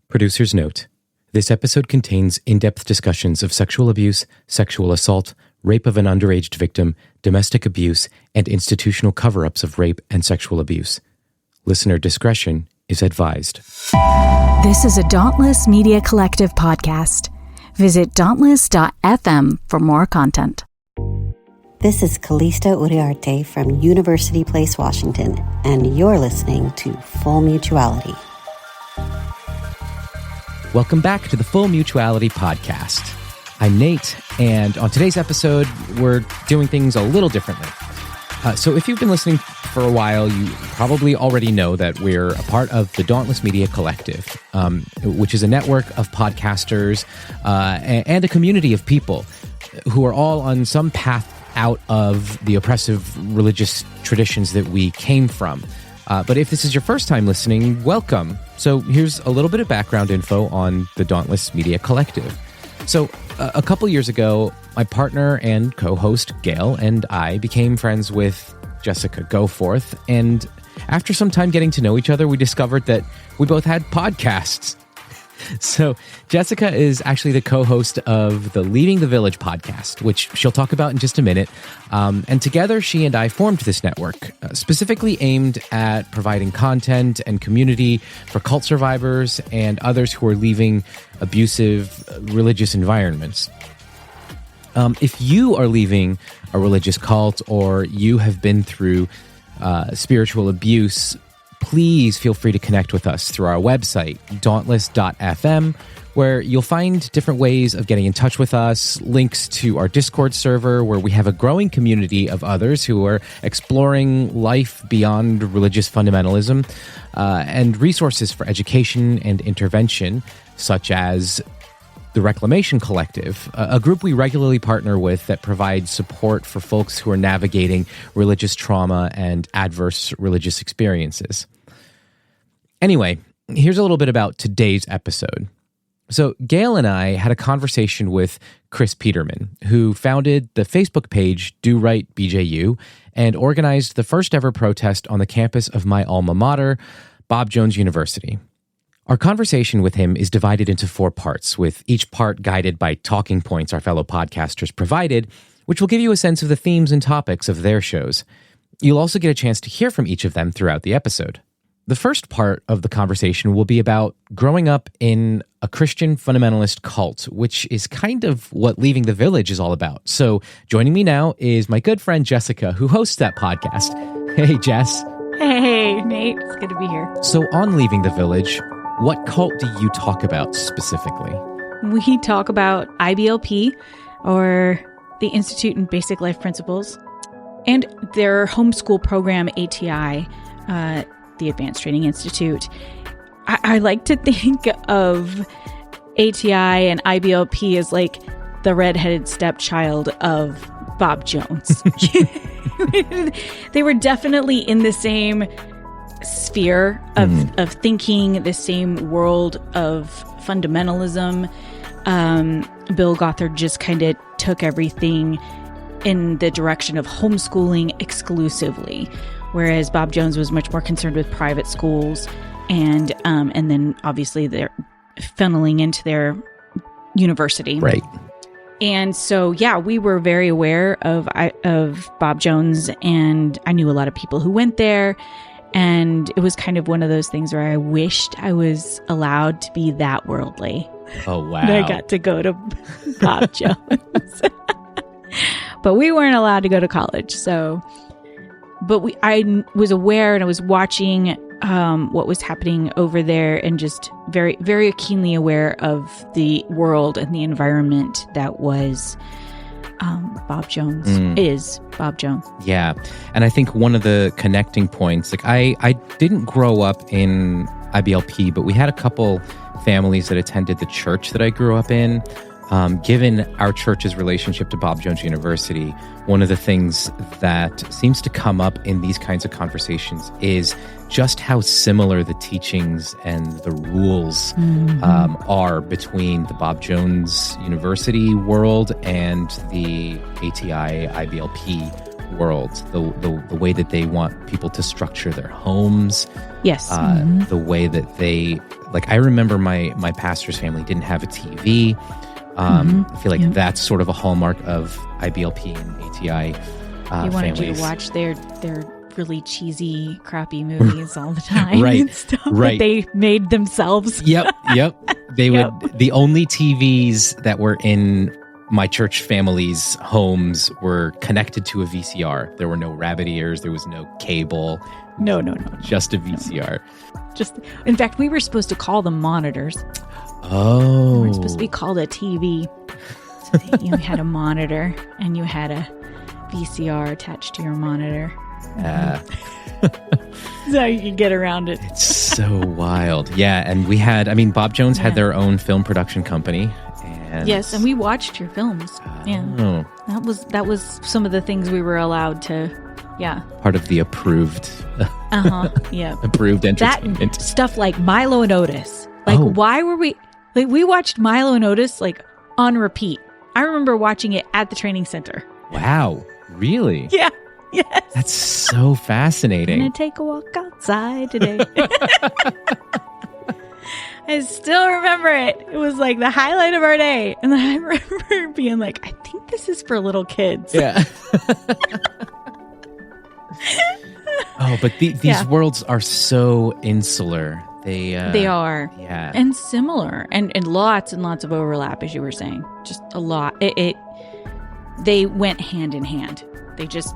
Producer's note: this episode contains in-depth discussions of sexual abuse, sexual assault, rape of an underage victim, domestic abuse, and institutional cover-ups of rape and sexual abuse. Listener discretion is advised. This is a Dauntless Media Collective podcast. Visit dauntless.fm for more content. This is Calista Uriarte from University Place, Washington, and you're listening to Full Mutuality. Welcome back to the Full Mutuality podcast. I'm Nate, and on today's episode, we're doing things a little differently. So if you've been listening for a while, you probably already know that we're a part of the Dauntless Media Collective, which is a network of podcasters and a community of people who are all on some path out of the oppressive religious traditions that we came from. But if this is your first time listening, welcome. So here's a little bit of background info on the Dauntless Media Collective. So a couple years ago, my partner and co-host Gail and I became friends with Jessica Goforth. And after some time getting to know each other, we discovered that we both had podcasts. So Jessica is actually the co-host of the Leaving the Village podcast, which she'll talk about in just a minute. And together, she and I formed this network, specifically aimed at providing content and community for cult survivors and others who are leaving abusive religious environments. If you are leaving a religious cult or you have been through spiritual abuse, please feel free to connect with us through our website, dauntless.fm, where you'll find different ways of getting in touch with us, links to our Discord server, where we have a growing community of others who are exploring life beyond religious fundamentalism, and resources for education and intervention, such as the Reclamation Collective, a group we regularly partner with that provides support for folks who are navigating religious trauma and adverse religious experiences. Anyway, here's a little bit about today's episode. So Gail and I had a conversation with Chris Peterman, who founded the Facebook page Do Right BJU and organized the first ever protest on the campus of my alma mater, Bob Jones University. Our conversation with him is divided into 4 parts, with each part guided by talking points our fellow podcasters provided, which will give you a sense of the themes and topics of their shows. You'll also get a chance to hear from each of them throughout the episode. The first part of the conversation will be about growing up in a Christian fundamentalist cult, which is kind of what Leaving the Village is all about. So joining me now is my good friend Jessica, who hosts that podcast. Hey, Jess. Hey, Nate. It's good to be here. So on Leaving the Village, what cult do you talk about specifically? We talk about IBLP, or the Institute in Basic Life Principles, and their homeschool program, ATI, the Advanced Training Institute. I like to think of ATI and IBLP as like the redheaded stepchild of Bob Jones. They were definitely in the same sphere of thinking, the same world of fundamentalism. Bill Gothard just kind of took everything in the direction of homeschooling exclusively, whereas Bob Jones was much more concerned with private schools and then obviously they're funneling into their university. Right. And so, yeah, we were very aware of Bob Jones, and I knew a lot of people who went there. And it was kind of one of those things where I wished I was allowed to be that worldly. Oh, wow. And I got to go to Bob Jones. But we weren't allowed to go to college. So, I was aware and I was watching what was happening over there, and just very, very keenly aware of the world and the environment that was Bob Jones, is Bob Jones. Yeah. And I think one of the connecting points, like I didn't grow up in IBLP, but we had a couple families that attended the church that I grew up in. Given our church's relationship to Bob Jones University, one of the things that seems to come up in these kinds of conversations is just how similar the teachings and the rules are between the Bob Jones University world and the ATI IBLP world, the way that they want people to structure their homes. Yes. The way that they, like, I remember my pastor's family didn't have a TV. I feel like that's sort of a hallmark of IBLP and ATI they wanted families. you to watch their really cheesy, crappy movies all the time. Right, and stuff right. that they made themselves. Yep. They would, the only TVs that were in my church family's homes were connected to a VCR. There were no rabbit ears. There was no cable. No. Just a VCR. In fact, we were supposed to call them monitors. Oh. They weren't supposed to be called a TV. So you had a monitor and you had a VCR attached to your monitor. So you could get around it. It's so wild. Yeah, and we had, Bob Jones had their own film production company. And yes, and we watched your films. Yeah. That was some of the things we were allowed to, part of the approved yeah. approved entertainment. That stuff like Milo and Otis. Like, why were we, like, we watched Milo and Otis, like, on repeat. I remember watching it at the training center. Wow. Really? Yeah. Yes. That's so fascinating. Gonna take a walk outside today. I still remember it. It was like the highlight of our day. And then I remember being like, I think this is for little kids. Yeah. But these worlds are so insular. They are. Yeah. And similar. And lots and lots of overlap, as you were saying. Just a lot. They went hand in hand. They just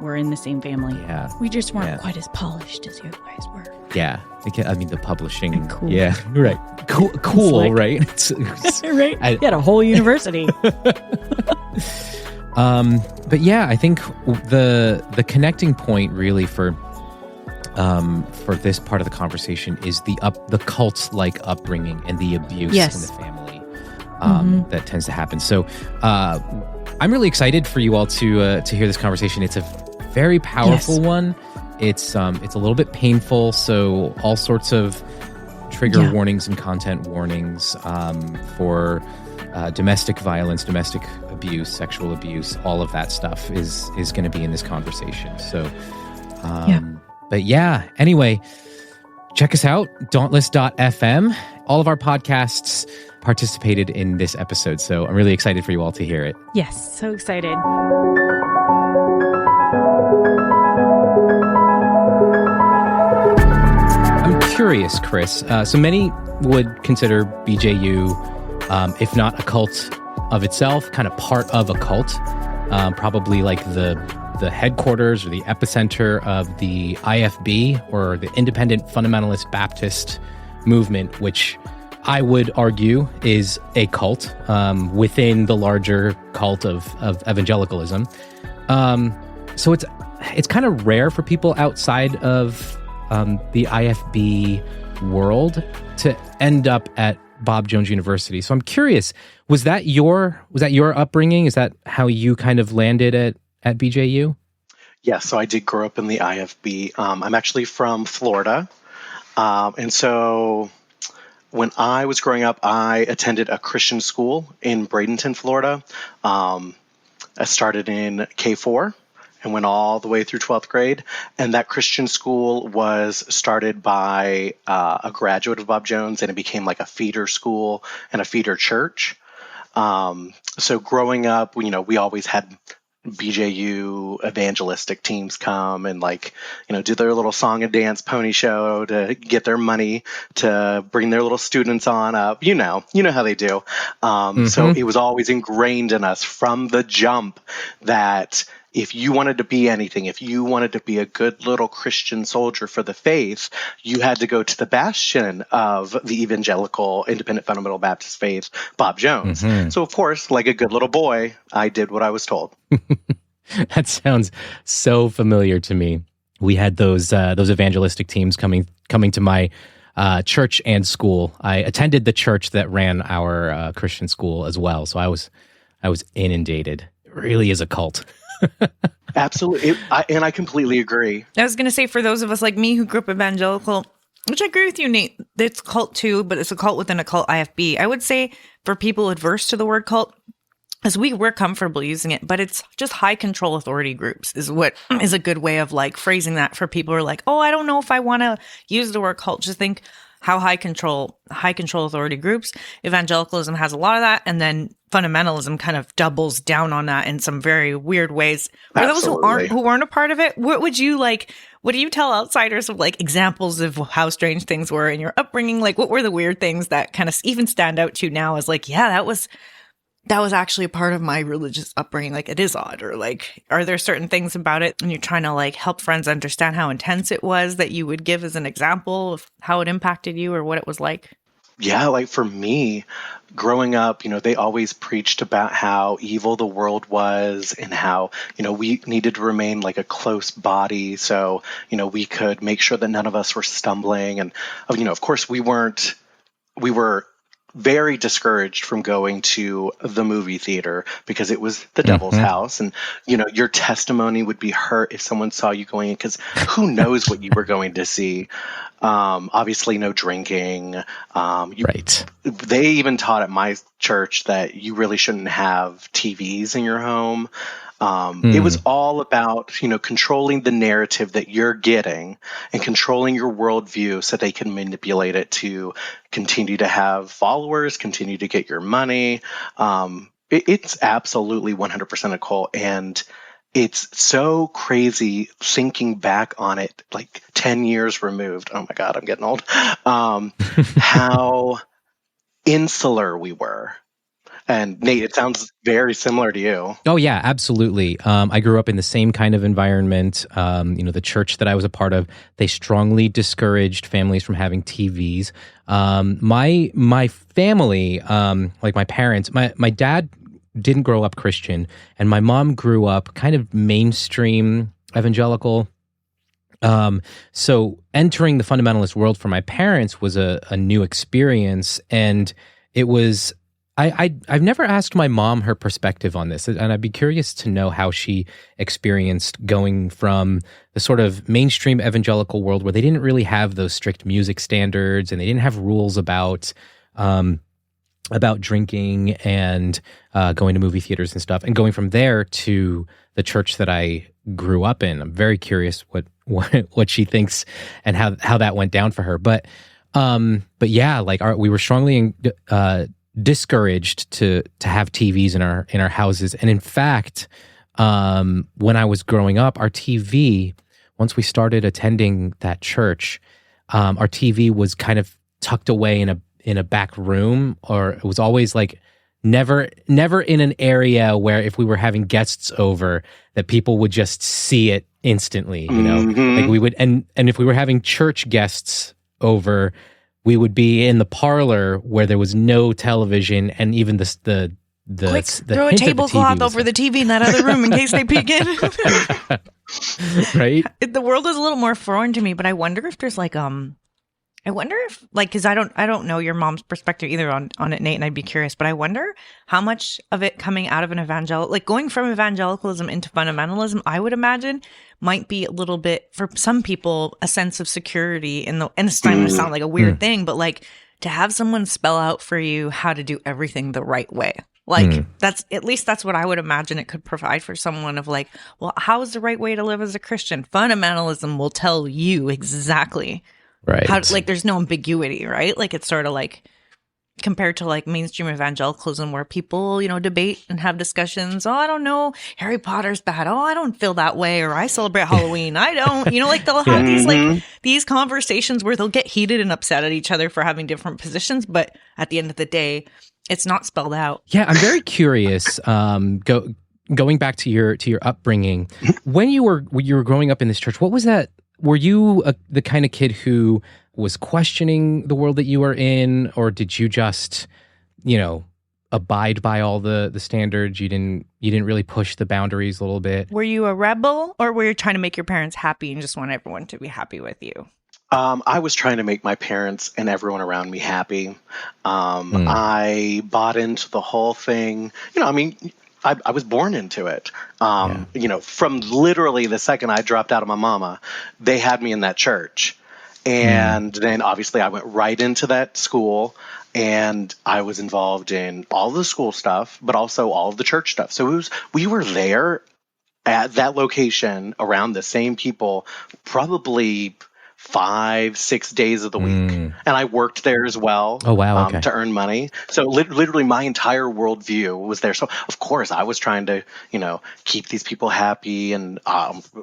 were in the same family. Yeah. We just weren't quite as polished as you guys were. Yeah. The publishing. And cool. Yeah. Right. Cool, right? Right? You had a whole university. But yeah, I think the connecting point really for this part of the conversation is the cult-like upbringing and the abuse in the family that tends to happen. So I'm really excited for you all to hear this conversation. It's a very powerful one. It's a little bit painful, so all sorts of trigger warnings and content warnings for domestic violence, domestic abuse, sexual abuse, all of that stuff is going to be in this conversation. So, but yeah, anyway, check us out, dauntless.fm. All of our podcasts participated in this episode, so I'm really excited for you all to hear it. Yes, so excited. I'm curious, Chris. So many would consider BJU, if not a cult of itself, kind of part of a cult, probably like the headquarters or the epicenter of the IFB, or the Independent Fundamentalist Baptist movement, which I would argue is a cult within the larger cult of evangelicalism. So it's kind of rare for people outside of the IFB world to end up at Bob Jones University. So I'm curious, was that your upbringing? Is that how you kind of landed at BJU? Yeah, so I did grow up in the IFB. I'm actually from Florida. And so when I was growing up, I attended a Christian school in Bradenton, Florida. I started in K4 and went all the way through 12th grade. And that Christian school was started by a graduate of Bob Jones, and it became like a feeder school and a feeder church. So growing up, we always had BJU evangelistic teams come and do their little song and dance pony show to get their money to bring their little students on up. You know how they do. So it was always ingrained in us from the jump that if you wanted to be anything, if you wanted to be a good little Christian soldier for the faith, you had to go to the bastion of the evangelical independent fundamental Baptist faith, Bob Jones. So, of course, like a good little boy, I did what I was told. That sounds so familiar to me. We had those evangelistic teams coming to my church and school. I attended the church that ran our Christian school as well, so I was inundated. It really is a cult. Absolutely. And I completely agree. I was going to say, for those of us like me who grew up evangelical, which I agree with you, Nate, it's a cult too, but it's a cult within a cult IFB. I would say for people adverse to the word cult, as we were comfortable using it, but it's just high control authority groups is what is a good way of like phrasing that for people who are like, oh, I don't know if I want to use the word cult. Just think how high control authority groups. Evangelicalism has a lot of that, and then fundamentalism kind of doubles down on that in some very weird ways. For those who weren't a part of it, what would you like? What do you tell outsiders of like examples of how strange things were in your upbringing? Like, what were the weird things that kind of even stand out to you now as like, yeah, that was actually a part of my religious upbringing. Like, it is odd. Or like, are there certain things about it when you're trying to like help friends understand how intense it was that you would give as an example of how it impacted you or what it was like? Yeah, like for me, growing up, they always preached about how evil the world was and how, we needed to remain like a close body so, we could make sure that none of us were stumbling. And, of course, we were very discouraged from going to the movie theater because it was the devil's house. And, your testimony would be hurt if someone saw you going in because who knows what you were going to see. Obviously, no drinking. Right. They even taught at my church that you really shouldn't have TVs in your home. It was all about, controlling the narrative that you're getting and controlling your worldview so they can manipulate it to continue to have followers, continue to get your money. It's absolutely 100% a cult. And it's so crazy thinking back on it, like 10 years removed. Oh my God, I'm getting old. How insular we were. And Nate, it sounds very similar to you. Oh yeah, absolutely. I grew up in the same kind of environment. The church that I was a part of, they strongly discouraged families from having TVs. My family, like my parents, my dad didn't grow up Christian, and my mom grew up kind of mainstream evangelical. So entering the fundamentalist world for my parents was a new experience, and it was. I've never asked my mom her perspective on this, and I'd be curious to know how she experienced going from the sort of mainstream evangelical world where they didn't really have those strict music standards and they didn't have rules about drinking and going to movie theaters and stuff, and going from there to the church that I grew up in. I'm very curious what she thinks and how that went down for her. But yeah, like we were strongly discouraged to have TVs in our houses. And in fact, when I was growing up, our TV, once we started attending that church, our TV was kind of tucked away in a back room, or it was always like never in an area where if we were having guests over that people would just see it instantly, like we would, and if we were having church guests over, we would be in the parlor where there was no television, and even the Quick, throw a tablecloth over the TV in that other room in case they peek in. Right? The world is a little more foreign to me, but I wonder if there's like because I don't know your mom's perspective either on it, Nate, and I'd be curious, but I wonder how much of it coming out of an like going from evangelicalism into fundamentalism, I would imagine might be a little bit, for some people, a sense of security and it's going to sound like a weird thing, but like to have someone spell out for you how to do everything the right way. Like that's what I would imagine it could provide for someone of like, well, how is the right way to live as a Christian? Fundamentalism will tell you exactly. Right. How, like, there's no ambiguity, right? Like, it's sort of like compared to like mainstream evangelicalism where people, debate and have discussions. Oh, I don't know. Harry Potter's bad. Oh, I don't feel that way. Or I celebrate Halloween. I don't, like they'll have these conversations where they'll get heated and upset at each other for having different positions. But at the end of the day, it's not spelled out. Yeah. I'm very curious. Going back to your upbringing, when you were growing up in this church, what was that? Were you the kind of kid who was questioning the world that you were in, or did you just, abide by all the standards? You didn't really push the boundaries a little bit? Were you a rebel, or were you trying to make your parents happy and just want everyone to be happy with you? I was trying to make my parents and everyone around me happy. I bought into the whole thing. I was born into it. From literally the second I dropped out of my mama, they had me in that church. And then obviously I went right into that school, and I was involved in all the school stuff, but also all of the church stuff. So we were there at that location around the same people probably 5-6 days of the week. And I worked there as well. Oh, wow. Okay. To earn money. So literally my entire worldview was there. So of course I was trying to, keep these people happy, and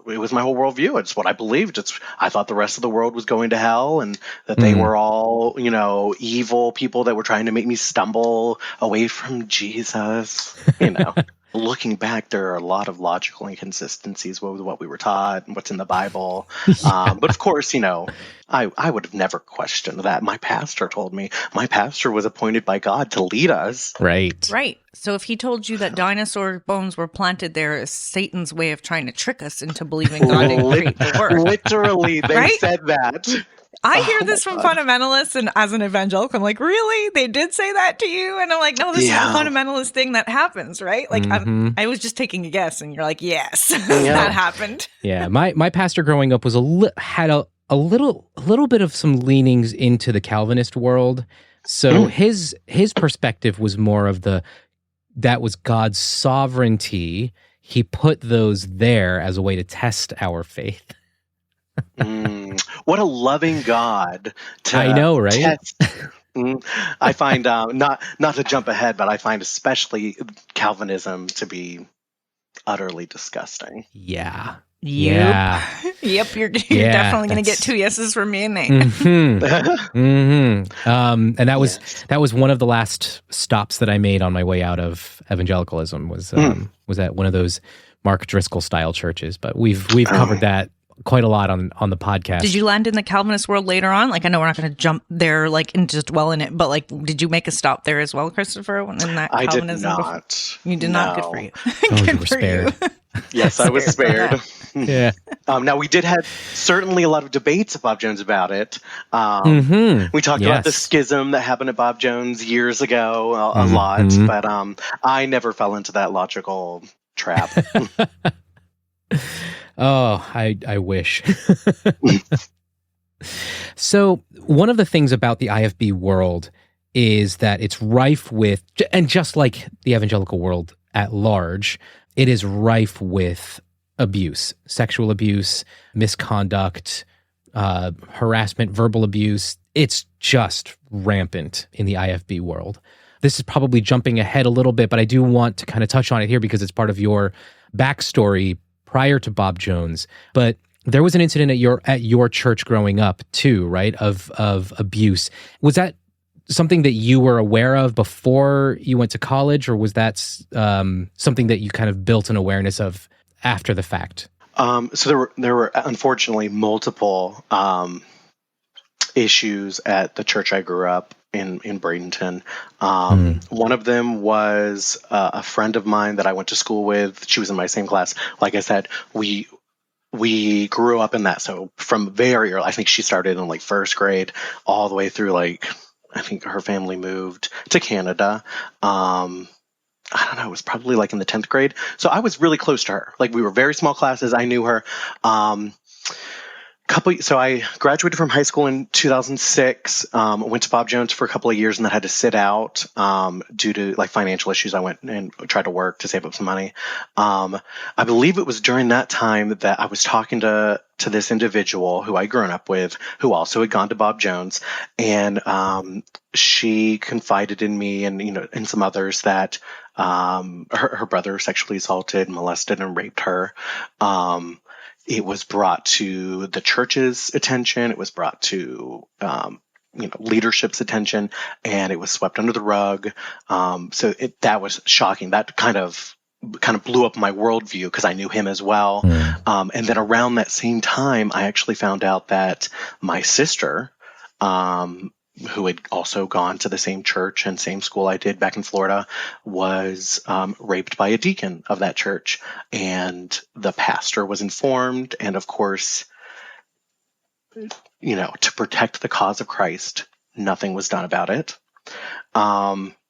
it was my whole worldview. It's what I believed. I thought the rest of the world was going to hell, and that they were all, evil people that were trying to make me stumble away from Jesus, Looking back, there are a lot of logical inconsistencies with what we were taught and what's in the Bible. But of course, I would have never questioned that. My pastor told me. My pastor was appointed by God to lead us. Right. Right. So if he told you that dinosaur bones were planted there as Satan's way of trying to trick us into believing God didn't create the world. Literally, they Right? said that. I hear this from fundamentalists, and as an evangelical, I'm like, really? They did say that to you? And I'm like, no, this is a fundamentalist thing that happens, right? Like, I was just taking a guess, and you're like, yes, that happened. Yeah, my pastor growing up was had a little bit of some leanings into the Calvinist world. So his perspective was more of that was God's sovereignty. He put those there as a way to test our faith. What a loving God to I know, right? test. I find not to jump ahead, but I find especially Calvinism to be utterly disgusting. Yeah. Yep. Yep. You're definitely going to get 2 yeses from me and Nate. And that was one of the last stops that I made on my way out of evangelicalism. Was at one of those Mark Driscoll style churches. But we've covered that quite a lot on the podcast. Did you land in the Calvinist world later on? Like, I know we're not going to jump there, like, and just dwell in it, but like, did you make a stop there as well, Christopher? In that I Calvinism did not. You did not. Good for you. You were spared. Yes, I was spared. Yeah. Now, we did have certainly a lot of debates at Bob Jones about it. We talked about the schism that happened at Bob Jones years ago a lot, but I never fell into that logical trap. Oh, I wish. So one of the things about the IFB world is that it's rife with, and just like the evangelical world at large, it is rife with abuse, sexual abuse, misconduct, harassment, verbal abuse. It's just rampant in the IFB world. This is probably jumping ahead a little bit, but I do want to kind of touch on it here because it's part of your backstory prior to Bob Jones. But there was an incident at your church growing up too, right? Of abuse. Was that something that you were aware of before you went to college, or was that something that you kind of built an awareness of after the fact? So there were unfortunately multiple issues at the church I grew up in Bradenton. One of them was a friend of mine that I went to school with. She was in my same class. Like I said, we grew up in that. So from very early, I think she started in like first grade all the way through like, I think her family moved to Canada. I don't know, it was probably like in the 10th grade. So I was really close to her. Like we were very small classes. I knew her. So I graduated from high school in 2006, went to Bob Jones for a couple of years and then had to sit out due to like financial issues. I went and tried to work to save up some money. I believe it was during that time that I was talking to this individual who I'd grown up with, who also had gone to Bob Jones, and she confided in me and some others that her brother sexually assaulted, molested, and raped her. It was brought to the church's attention. It was brought to, leadership's attention, and it was swept under the rug. So that was shocking. That kind of blew up my worldview because I knew him as well. And then around that same time, I actually found out that my sister, who had also gone to the same church and same school I did back in Florida, was raped by a deacon of that church. And the pastor was informed. And of course, to protect the cause of Christ, nothing was done about it.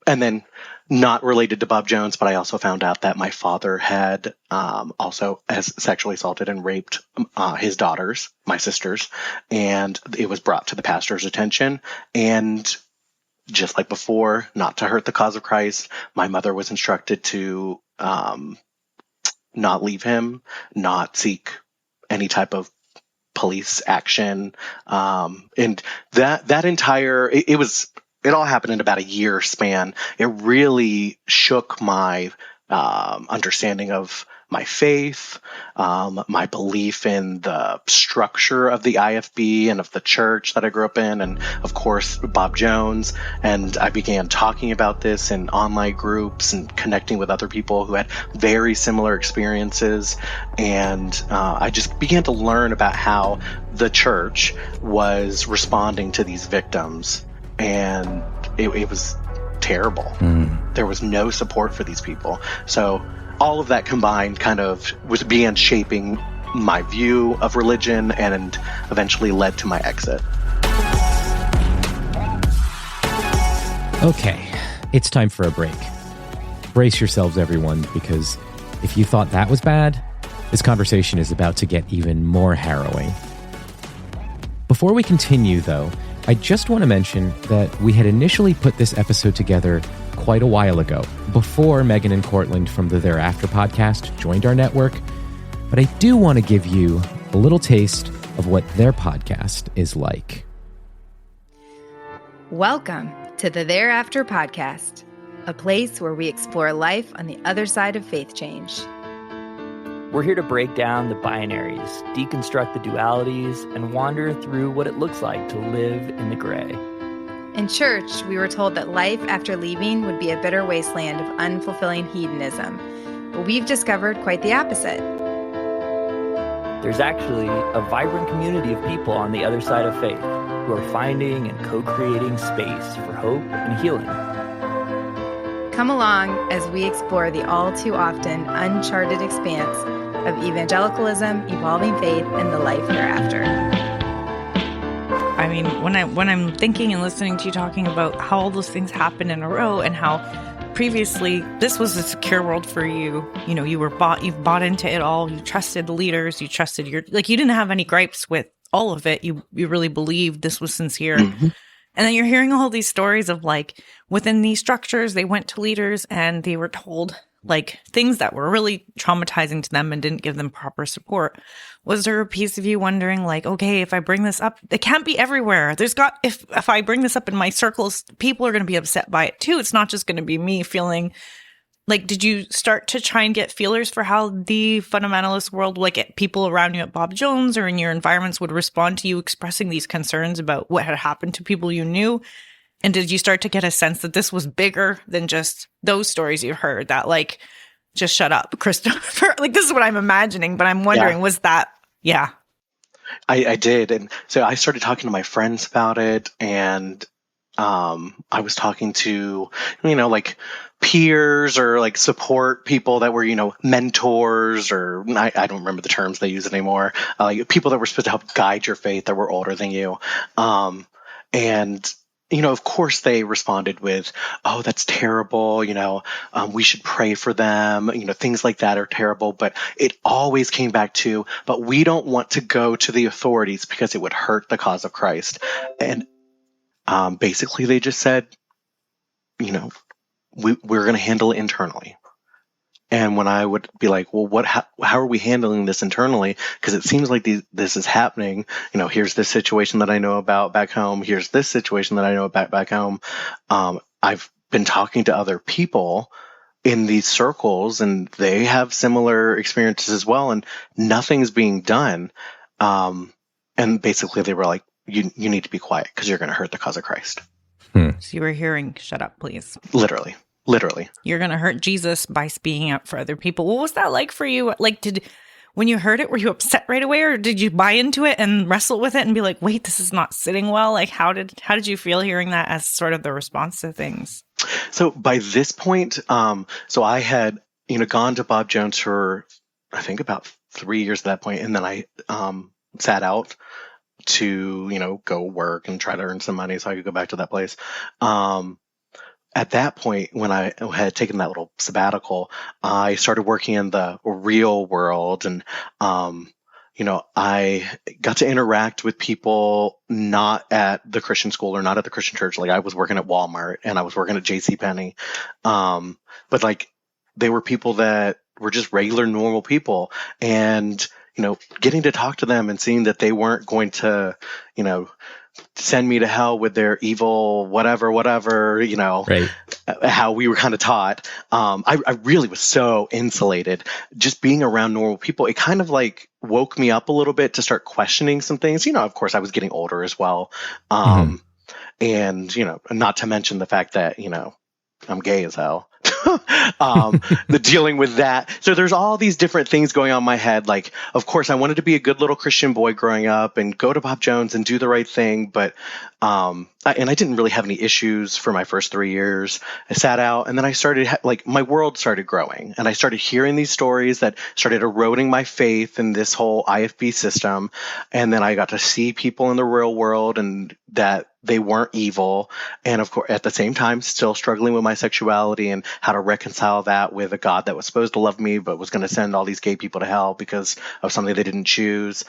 and then not related to Bob Jones, but I also found out that my father had also has sexually assaulted and raped his daughters, my sisters, and it was brought to the pastor's attention. And just like before, not to hurt the cause of Christ, my mother was instructed to not leave him, not seek any type of police action. And that entire, it all happened in about a year span. It really shook my understanding of my faith, my belief in the structure of the IFB and of the church that I grew up in, and of course, Bob Jones. And I began talking about this in online groups and connecting with other people who had very similar experiences. And I just began to learn about how the church was responding to these victims. And it was terrible. There was no support for these people. So all of that combined kind of began shaping my view of religion and eventually led to my exit. Okay, it's time for a break. Brace yourselves, everyone, because if you thought that was bad, this conversation is about to get even more harrowing. Before we continue, though, I just want to mention that we had initially put this episode together quite a while ago, before Megan and Cortland from the Thereafter podcast joined our network, but I do want to give you a little taste of what their podcast is like. Welcome to the Thereafter podcast, a place where we explore life on the other side of faith change. We're here to break down the binaries, deconstruct the dualities, and wander through what it looks like to live in the gray. In church, we were told that life after leaving would be a bitter wasteland of unfulfilling hedonism, but we've discovered quite the opposite. There's actually a vibrant community of people on the other side of faith who are finding and co-creating space for hope and healing. Come along as we explore the all too often uncharted expanse of evangelicalism, evolving faith, and the life thereafter. I mean, when I'm thinking and listening to you talking about how all those things happen in a row and how previously this was a secure world for you, you know, you've bought into it all, you trusted the leaders, you trusted you didn't have any gripes with all of it. You really believed this was sincere. Mm-hmm. And then you're hearing all these stories of like within these structures, they went to leaders and they were told like things that were really traumatizing to them and didn't give them proper support. Was there a piece of you wondering like, okay, if I bring this up, it can't be everywhere. If I bring this up in my circles, people are going to be upset by it too. It's not just going to be me feeling like, did you start to try and get feelers for how the fundamentalist world, like people around you at Bob Jones or in your environments would respond to you expressing these concerns about what had happened to people you knew? And did you start to get a sense that this was bigger than just those stories you heard that like, just shut up, Christopher? Like, this is what I'm imagining, but I'm wondering, was that, yeah. I did. And so I started talking to my friends about it. And I was talking to, like peers or like support people that were, mentors or I don't remember the terms they use anymore. Like people that were supposed to help guide your faith that were older than you. And of course they responded with, oh, that's terrible. We should pray for them. Things like that are terrible. But it always came back to, but we don't want to go to the authorities because it would hurt the cause of Christ. And basically they just said, we're going to handle it internally. And when I would be like, well, how are we handling this internally? Because it seems like this is happening. Here's this situation that I know about back home. Here's this situation that I know about back home. I've been talking to other people in these circles and they have similar experiences as well. And nothing's being done. And basically they were like, you need to be quiet because you're going to hurt the cause of Christ. So you were hearing, shut up, please. Literally. You're going to hurt Jesus by speaking up for other people. What was that like for you? Like, when you heard it, were you upset right away or did you buy into it and wrestle with it and be like, wait, this is not sitting well? Like, how did you feel hearing that as sort of the response to things? So by this point, so I had, gone to Bob Jones for, I think about 3 years at that point. And then I sat out to, go work and try to earn some money so I could go back to that place. at that point, when I had taken that little sabbatical, I started working in the real world, and I got to interact with people not at the Christian school or not at the Christian church. Like, I was working at Walmart and I was working at JCPenney. But like, they were people that were just regular, normal people. And, getting to talk to them and seeing that they weren't going to, send me to hell with their evil, whatever, Right. how we were kind of taught. I really was so insulated. Just being around normal people, it kind of like woke me up a little bit to start questioning some things. Of course, I was getting older as well. And, not to mention the fact that, I'm gay as hell. The dealing with that. So there's all these different things going on in my head. Like, of course, I wanted to be a good little Christian boy growing up and go to Bob Jones and do the right thing. But, I didn't really have any issues for my first 3 years. I sat out, and then I started, my world started growing, and I started hearing these stories that started eroding my faith in this whole IFB system. And then I got to see people in the real world and that they weren't evil. And of course, at the same time, still struggling with my sexuality and how to reconcile that with a God that was supposed to love me, but was going to send all these gay people to hell because of something they didn't choose.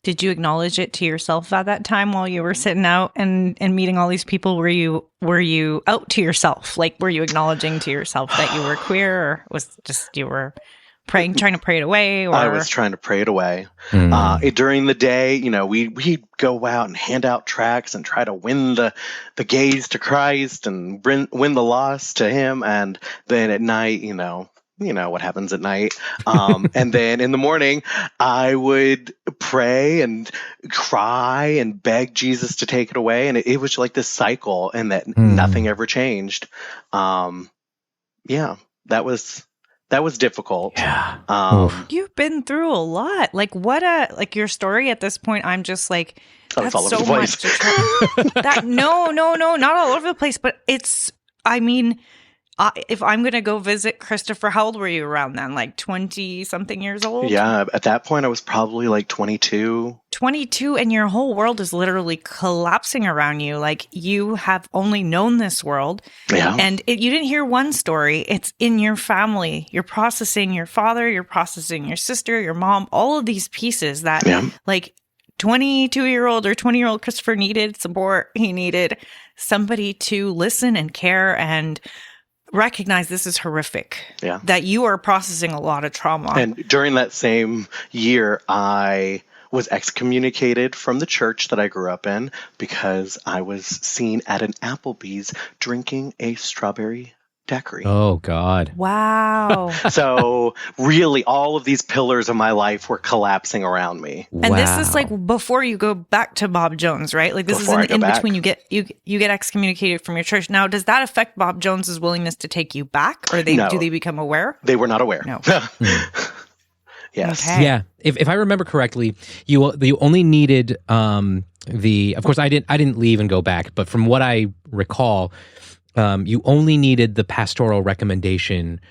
Did you acknowledge it to yourself at that time while you were sitting out and meeting all these people? Were you out to yourself? Like, were you acknowledging to yourself that you were queer, or was just you were trying to pray it away? Or? I was trying to pray it away. During the day, we'd go out and hand out tracts and try to win the gays to Christ and win the lost to Him. And then at night, you know what happens at night. And then in the morning, I would pray and cry and beg Jesus to take it away. And it was like this cycle, and that nothing ever changed. That was difficult. Yeah. You've been through a lot. Like, your story at this point, I'm just like, that's all over so the place. much to try. No, not all over the place, but if I'm going to go visit Christopher, how old were you around then? Like 20-something years old? Yeah, at that point, I was probably like 22. 22, and your whole world is literally collapsing around you. Like, you have only known this world. Yeah. And you didn't hear one story. It's in your family. You're processing your father, you're processing your sister, your mom, all of these pieces that, like, 22-year-old or 20-year-old Christopher needed support. He needed somebody to listen and care and recognize this is horrific. Yeah. That you are processing a lot of trauma. And during that same year, I was excommunicated from the church that I grew up in because I was seen at an Applebee's drinking a strawberry daiquiri. Oh, God. Wow. So really, all of these pillars of my life were collapsing around me. And this is like before you go back to Bob Jones, right? Like, this Before is in between. You get excommunicated from your church. Now, does that affect Bob Jones's willingness to take you back, or No. do they become aware? They were not aware. No. Yes. Okay. Yeah. If I remember correctly, you only needed of course, I didn't leave and go back, but from what I recall, you only needed the pastoral recommendation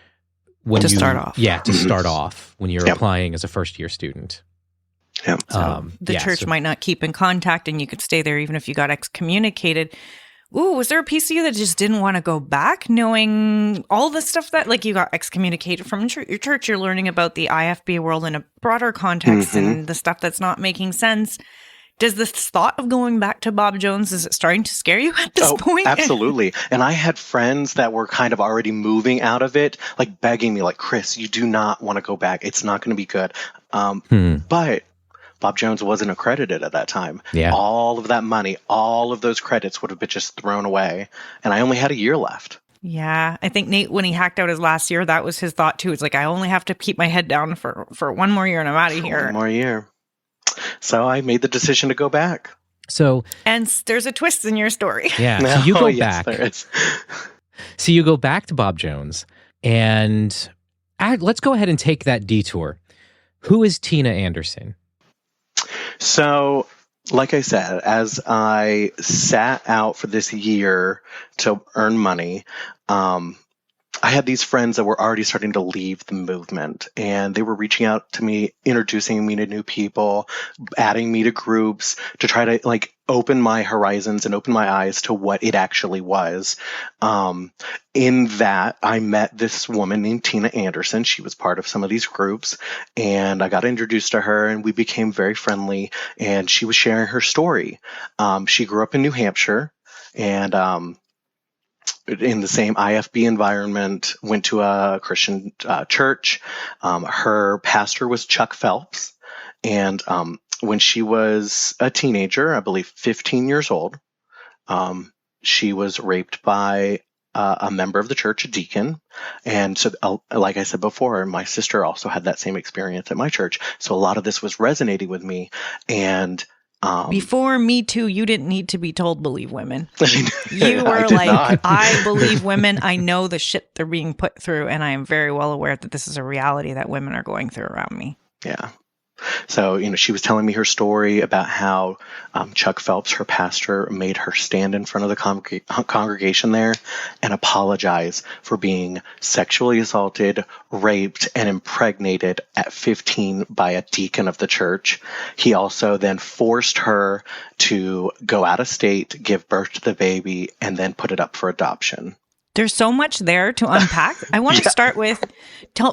to start off. Yeah, to start off when you're Yep. applying as a first-year student. Yeah. The church might not keep in contact, and you could stay there even if you got excommunicated. Ooh, was there a piece of you that just didn't want to go back, knowing all the stuff that, like, you got excommunicated from your church? You're learning about the IFB world in a broader context and the stuff that's not making sense. Does this thought of going back to Bob Jones, is it starting to scare you at this point? Absolutely. And I had friends that were kind of already moving out of it, like begging me, like, Chris, you do not want to go back. It's not going to be good. But Bob Jones wasn't accredited at that time. Yeah. All of that money, all of those credits would have been just thrown away. And I only had a year left. Yeah. I think Nate, when he hacked out his last year, that was his thought too. It's like, I only have to keep my head down for one more year and I'm out of here. One more year. So I made the decision to go back. And there's a twist in your story. Yeah. So you go Yes, back. there is. So you go back to Bob Jones, and let's go ahead and take that detour. Who is Tina Anderson? So, like I said, as I sat out for this year to earn money, I I had these friends that were already starting to leave the movement, and they were reaching out to me, introducing me to new people, adding me to groups to try to like open my horizons and open my eyes to what it actually was. In that, I met this woman named Tina Anderson. She was part of some of these groups, and I got introduced to her, and we became very friendly, and she was sharing her story. She grew up in New Hampshire, and in the same IFB environment, went to a Christian church. Her pastor was Chuck Phelps. And when she was a teenager, I believe 15 years old, she was raped by a member of the church, a deacon. And so, like I said before, my sister also had that same experience at my church. So a lot of this was resonating with me. And before Me Too, you didn't need to be told believe women. You were not. I believe women. I know the shit they're being put through, and I am very well aware that this is a reality that women are going through around me. Yeah. So, she was telling me her story about how Chuck Phelps, her pastor, made her stand in front of the congregation there and apologize for being sexually assaulted, raped, and impregnated at 15 by a deacon of the church. He also then forced her to go out of state, give birth to the baby, and then put it up for adoption. There's so much there to unpack. I want to start with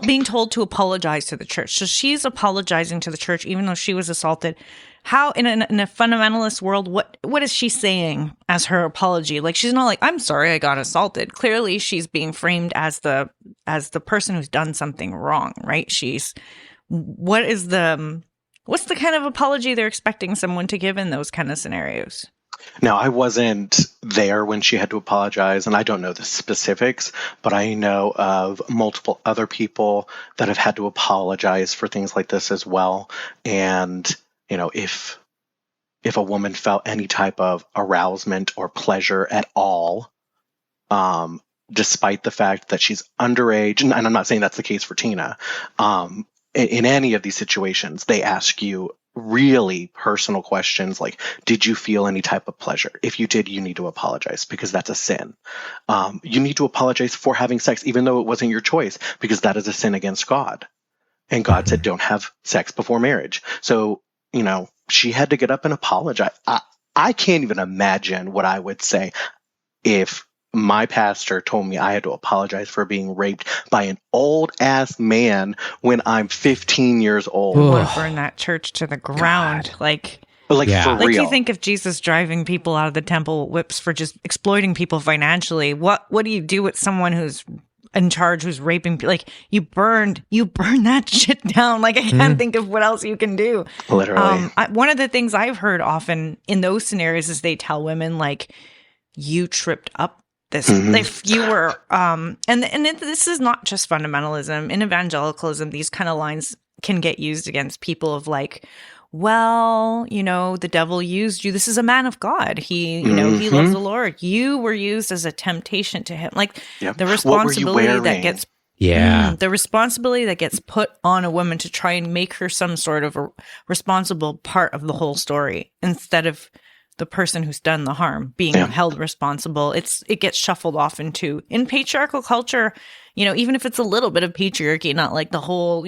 being told to apologize to the church. So she's apologizing to the church, even though she was assaulted. How, in a fundamentalist world, what is she saying as her apology? Like, she's not like, I'm sorry I got assaulted. Clearly, she's being framed as the person who's done something wrong, right? What's the kind of apology they're expecting someone to give in those kind of scenarios? Now, I wasn't there when she had to apologize, and I don't know the specifics, but I know of multiple other people that have had to apologize for things like this as well. And, if a woman felt any type of arousement or pleasure at all, despite the fact that she's underage, and I'm not saying that's the case for Tina, in any of these situations, they ask you really personal questions like, did you feel any type of pleasure? If you did, you need to apologize because that's a sin. You need to apologize for having sex, even though it wasn't your choice, because that is a sin against God. And God said, don't have sex before marriage. So, she had to get up and apologize. I can't even imagine what I would say if my pastor told me I had to apologize for being raped by an old ass man when I'm 15 years old. I want to burn that church to the ground. God. Like for like real. You think if Jesus driving people out of the temple whips for just exploiting people financially, what do you do with someone who's in charge, who's raping people? Like, you burn that shit down. Like, I can't think of what else you can do. Literally. One of the things I've heard often in those scenarios is they tell women, like, you tripped up this. If you were this is not just fundamentalism. In evangelicalism, these kind of lines can get used against people of like, well, the devil used you. This is a man of God. He he loves the Lord. You were used as a temptation to him. Like, the responsibility that gets the responsibility that gets put on a woman to try and make her some sort of a responsible part of the whole story instead of the person who's done the harm being held responsible. It gets shuffled off in patriarchal culture, even if it's a little bit of patriarchy, not like the whole,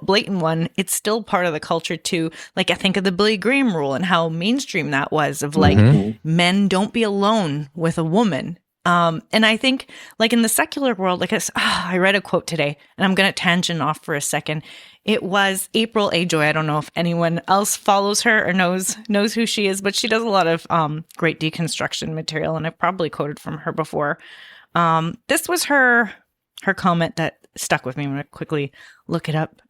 blatant one, it's still part of the culture too. Like, I think of the Billy Graham rule and how mainstream that was of like, men don't be alone with a woman. And I think, like, in the secular world, like, I read a quote today, and I'm going to tangent off for a second. It was April A. Joy. I don't know if anyone else follows her or knows who she is, but she does a lot of great deconstruction material, and I've probably quoted from her before. This was her comment that stuck with me. I'm going to quickly look it up.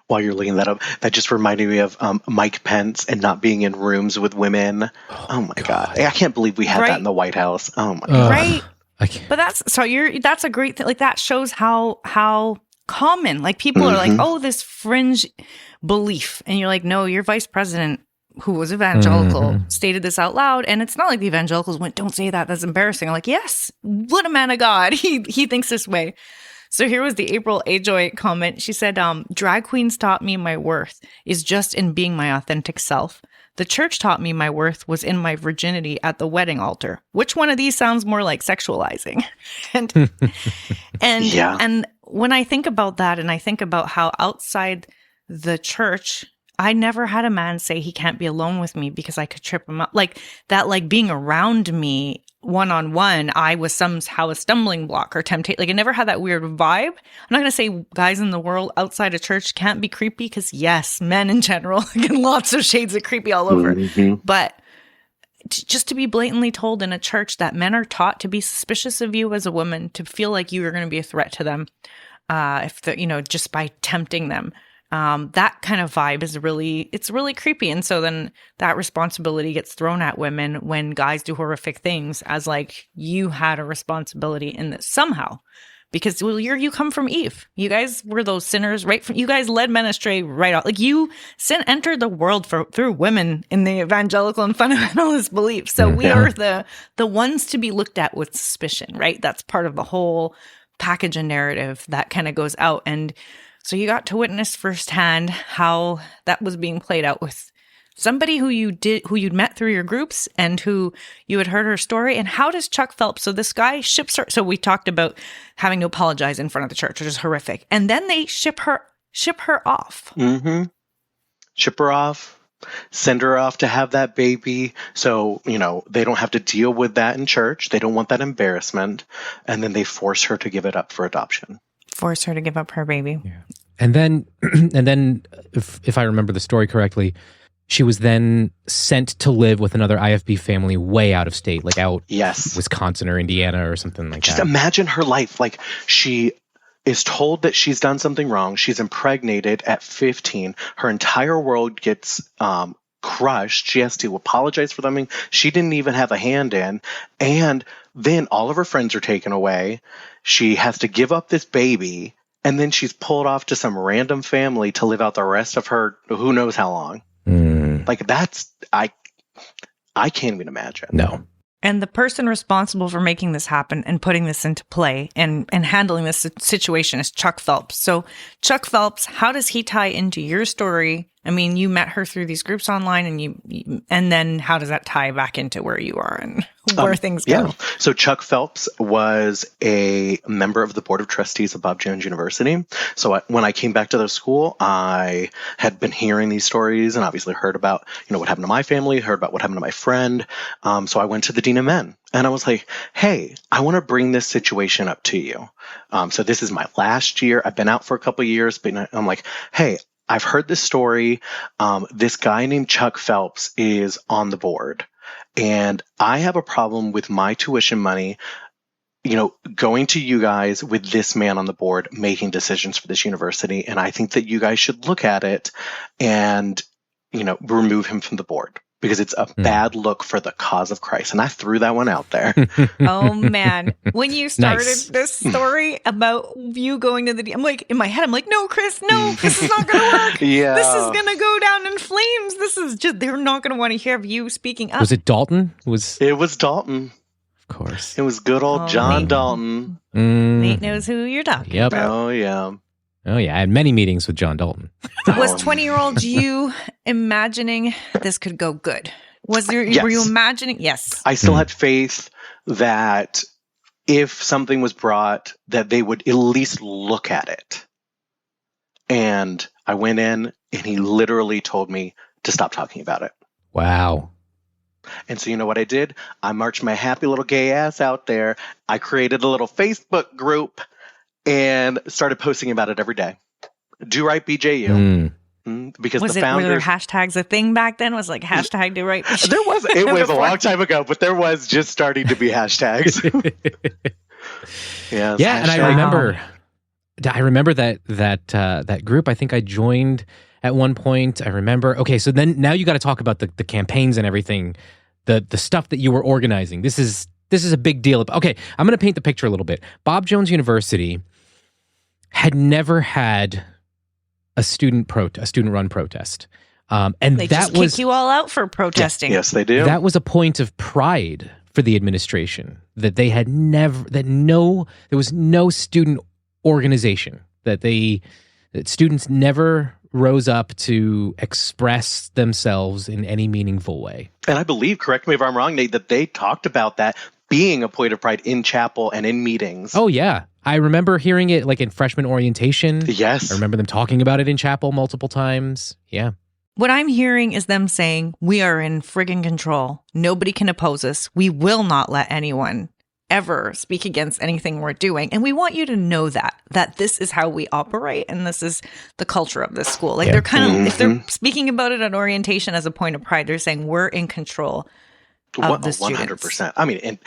While you're looking that up, that just reminded me of Mike Pence and not being in rooms with women. Oh my God. I can't believe we had that in the White House. Oh my God. Right. But that's a great thing. Like, that shows how common, like, people are like, oh, this fringe belief. And you're like, no, your vice president, who was evangelical, stated this out loud. And it's not like the evangelicals went, don't say that. That's embarrassing. I'm like, yes, what a man of God. He thinks this way. So here was the April A. Joy comment. She said, drag queens taught me my worth is just in being my authentic self. The church taught me my worth was in my virginity at the wedding altar. Which one of these sounds more like sexualizing? And when I think about that, and I think about how outside the church, I never had a man say he can't be alone with me because I could trip him up. Like that, like being around me one-on-one, I was somehow a stumbling block or temptation. Like I never had that weird vibe. I'm not going to say guys in the world outside of church can't be creepy, because yes, men in general get lots of shades of creepy all over. But just to be blatantly told in a church that men are taught to be suspicious of you as a woman, to feel like you are going to be a threat to them, just by tempting them. That kind of vibe is it's really creepy. And so then that responsibility gets thrown at women when guys do horrific things, as like, you had a responsibility in this somehow, because you come from Eve. You guys were those sinners, right? You guys led men astray right off. Like sin entered the world through women in the evangelical and fundamentalist belief. So we are the ones to be looked at with suspicion, right? That's part of the whole package and narrative that kind of goes out. And so you got to witness firsthand how that was being played out with somebody who you'd met through your groups and who you had heard her story. And how does Chuck Phelps, so this guy ships her, so we talked about having to apologize in front of the church, which is horrific. And then they ship her off. Mm-hmm. Ship her off, send her off to have that baby. So, they don't have to deal with that in church. They don't want that embarrassment. And then they force her to give it up for adoption. Force her to give up her baby. Yeah. And then if I remember the story correctly, she was then sent to live with another IFB family way out of state, like out Wisconsin or Indiana or something like that. Just imagine her life. Like, she is told that she's done something wrong. She's impregnated at 15. Her entire world gets crushed. She has to apologize for something she didn't even have a hand in. And then all of her friends are taken away. She has to give up this baby. And then she's pulled off to some random family to live out the rest of her who knows how long. Like, that's, I can't even imagine. No. And the person responsible for making this happen and putting this into play and handling this situation is Chuck Phelps. So Chuck Phelps, how does he tie into your story? I mean, you met her through these groups online, and then how does that tie back into where you are and where things go? Yeah. So Chuck Phelps was a member of the board of trustees of Bob Jones University. So when I came back to the school, I had been hearing these stories and obviously heard about, what happened to my family, heard about what happened to my friend. So I went to the Dean of Men and I was like, hey, I want to bring this situation up to you. So this is my last year. I've been out for a couple of years, but I'm like, hey, I've heard this story. This guy named Chuck Phelps is on the board, and I have a problem with my tuition money, going to you guys with this man on the board making decisions for this university. And I think that you guys should look at it and, remove him from the board, because it's a bad look for the cause of Christ. And I threw that one out there. Oh, man. When you started this story about you going to I'm like, in my head, I'm like, no, Chris, this is not going to work. Yeah. This is going to go down in flames. This is just, they're not going to want to hear you speaking up. Was it Dalton? It was Dalton. Of course. It was good old John Dalton. Nate knows who you're talking about. Oh, yeah. Oh, yeah. I had many meetings with John Dalton. Was 20-year-old you imagining this could go good? Were you imagining? Yes. I still had faith that if something was brought, that they would at least look at it. And I went in and he literally told me to stop talking about it. Wow. And so you know what I did? I marched my happy little gay ass out there. I created a little Facebook group and started posting about it every day. Do right, BJU. Because were there hashtags a thing back then? Was like hashtag do right? There was. It was a long time ago, but there was just starting to be hashtags. Yeah, and I remember that group. I think I joined at one point. I remember. Okay, so then now you got to talk about the campaigns and everything, the stuff that you were organizing. This is a big deal. Okay, I'm going to paint the picture a little bit. Bob Jones University had never had a student-run protest, and they just kick you all out for protesting. Yes, they do. That was a point of pride for the administration that they had there was no student organization that students never rose up to express themselves in any meaningful way. And I believe, correct me if I'm wrong, Nate, that they talked about that being a point of pride in chapel and in meetings. Oh, yeah. I remember hearing it like in freshman orientation. Yes. I remember them talking about it in chapel multiple times. Yeah. What I'm hearing is them saying, we are in friggin' control. Nobody can oppose us. We will not let anyone ever speak against anything we're doing. And we want you to know that this is how we operate and this is the culture of this school. Like they're kind of, if they're speaking about it at orientation as a point of pride, they're saying we're in control of the students. 100%. I mean, and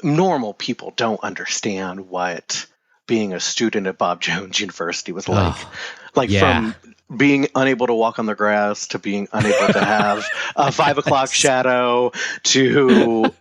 normal people don't understand what being a student at Bob Jones University was like. From being unable to walk on the grass to being unable to have a 5 o'clock shadow to,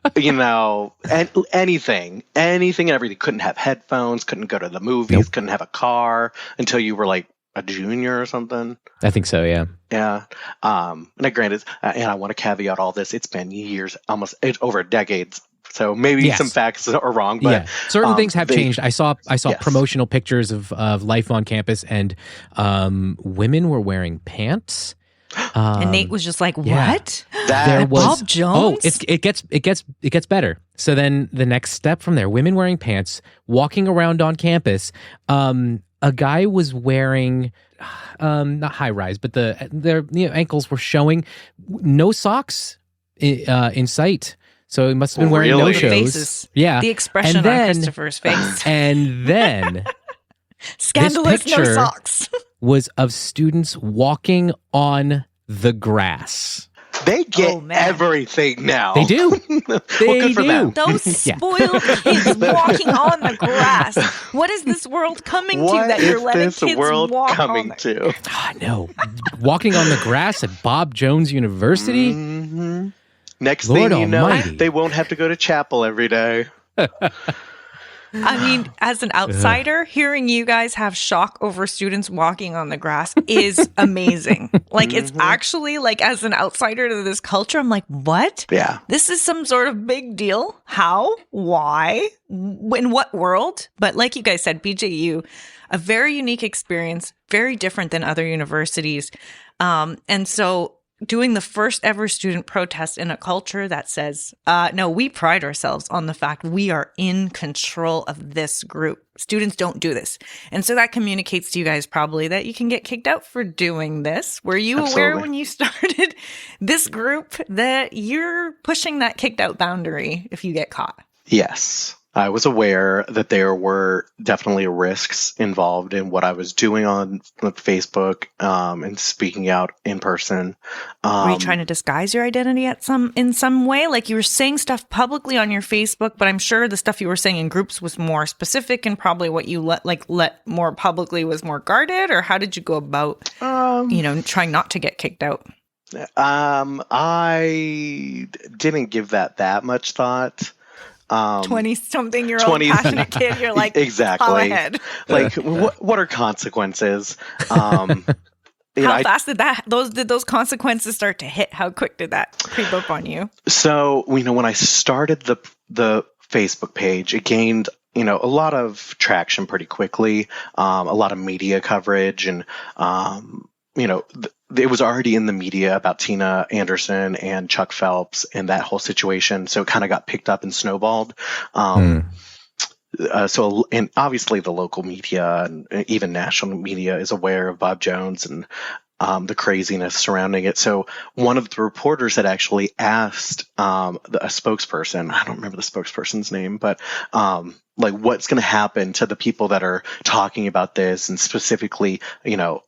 anything and everything. Couldn't have headphones, couldn't go to the movies, couldn't have a car until you were like a junior or something. I think so, yeah. Yeah. And granted, and I want to caveat all this, it's been years, almost over decades. So maybe some facts are wrong, but certain things have changed. I saw promotional pictures of life on campus, and women were wearing pants. And Nate was just like, "What? There was Bob Jones?" Oh, it gets better. So then the next step from there, women wearing pants, walking around on campus. A guy was wearing not high rise, but their ankles were showing, no socks in sight. So he must have been wearing no-shows. Faces. Yeah. The expression on Christopher's face. And then scandalous this no picture socks was of students walking on the grass. They get everything now. They do. Good for them. Those spoiled kids walking on the grass. What is this world coming to that you're letting kids walk coming on to? No. Walking on the grass at Bob Jones University? Mm-hmm. Next Lord thing you Almighty. know, they won't have to go to chapel every day. I mean, as an outsider, hearing you guys have shock over students walking on the grass is amazing. Like, it's actually, like, as an outsider to this culture, I'm like, what? Yeah. This is some sort of big deal? How? Why? In what world? But like you guys said, BJU, a very unique experience, very different than other universities. And so doing the first ever student protest in a culture that says, no, we pride ourselves on the fact we are in control of this group. Students don't do this. And so that communicates to you guys probably that you can get kicked out for doing this. Were you aware when you started this group that you're pushing that kicked out boundary if you get caught? Yes. I was aware that there were definitely risks involved in what I was doing on Facebook and speaking out in person. Were you trying to disguise your identity in some way? Like you were saying stuff publicly on your Facebook, but I'm sure the stuff you were saying in groups was more specific and probably what you let more publicly was more guarded. Or how did you go about, trying not to get kicked out? I didn't give that much thought. 20-something-year-old passionate kid, you're like, exactly. Call ahead. Like, what are consequences? How fast did those consequences start to hit? How quick did that creep up on you? So, when I started the Facebook page, it gained, a lot of traction pretty quickly, a lot of media coverage, and, it was already in the media about Tina Anderson and Chuck Phelps and that whole situation. So it kind of got picked up and snowballed. So, and obviously the local media and even national media is aware of Bob Jones and the craziness surrounding it. So one of the reporters had actually asked a spokesperson, I don't remember the spokesperson's name, but what's going to happen to the people that are talking about this, and specifically,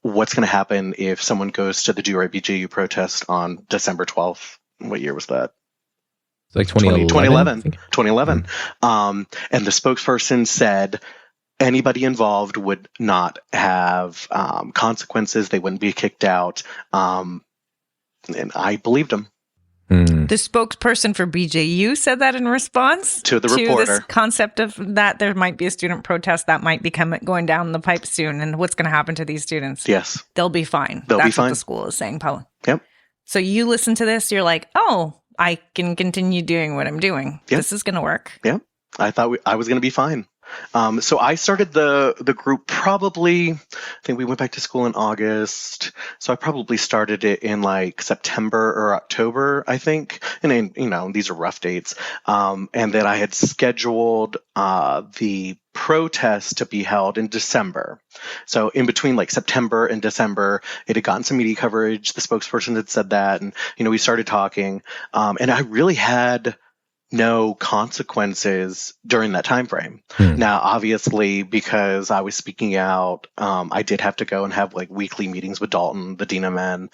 what's going to happen if someone goes to the Do Right BJU protest on December 12th? What year was that? It's like 2011. 2011. And the spokesperson said anybody involved would not have consequences. They wouldn't be kicked out. And I believed him. The spokesperson for BJU said that in response to the reporter. This concept of that there might be a student protest that might be going down the pipe soon, and what's going to happen to these students? Yes. They'll be fine. That's what fine. the school is saying, Paula. Yep. So you listen to this, you're like, oh, I can continue doing what I'm doing. Yep. This is going to work. Yep. I thought I was going to be fine. So I started the group probably, I think we went back to school in August. So I probably started it in like September or October, I think. And then, these are rough dates. And then I had scheduled the protest to be held in December. So in between like September and December, it had gotten some media coverage. The spokesperson had said that, and, we started talking. And I really had no consequences during that time frame. Now, obviously, because I was speaking out, I did have to go and have like weekly meetings with Dalton, the Dean of Men,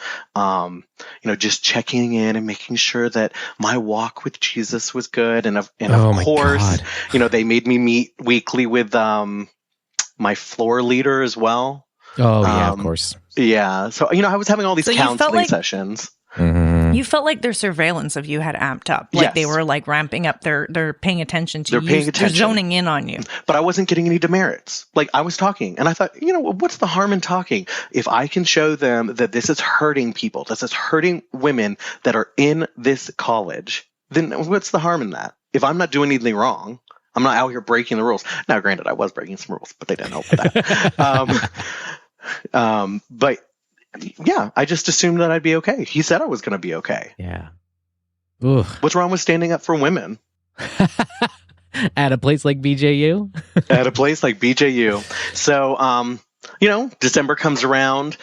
just checking in and making sure that my walk with Jesus was good. And of course, they made me meet weekly with my floor leader as well. Oh, yeah, of course. Yeah. So, I was having all these counseling sessions. Mm-hmm. You felt like their surveillance of you had amped up. Like they were like ramping up. They're paying attention to you. They're zoning in on you. But I wasn't getting any demerits. Like I was talking and I thought, what's the harm in talking? If I can show them that this is hurting people, this is hurting women that are in this college, then what's the harm in that? If I'm not doing anything wrong, I'm not out here breaking the rules. Now, granted, I was breaking some rules, but they didn't help with that. But yeah, I just assumed that I'd be okay. He said I was going to be okay. Yeah. Ugh. What's wrong with standing up for women? At a place like BJU? At a place like BJU. So, December comes around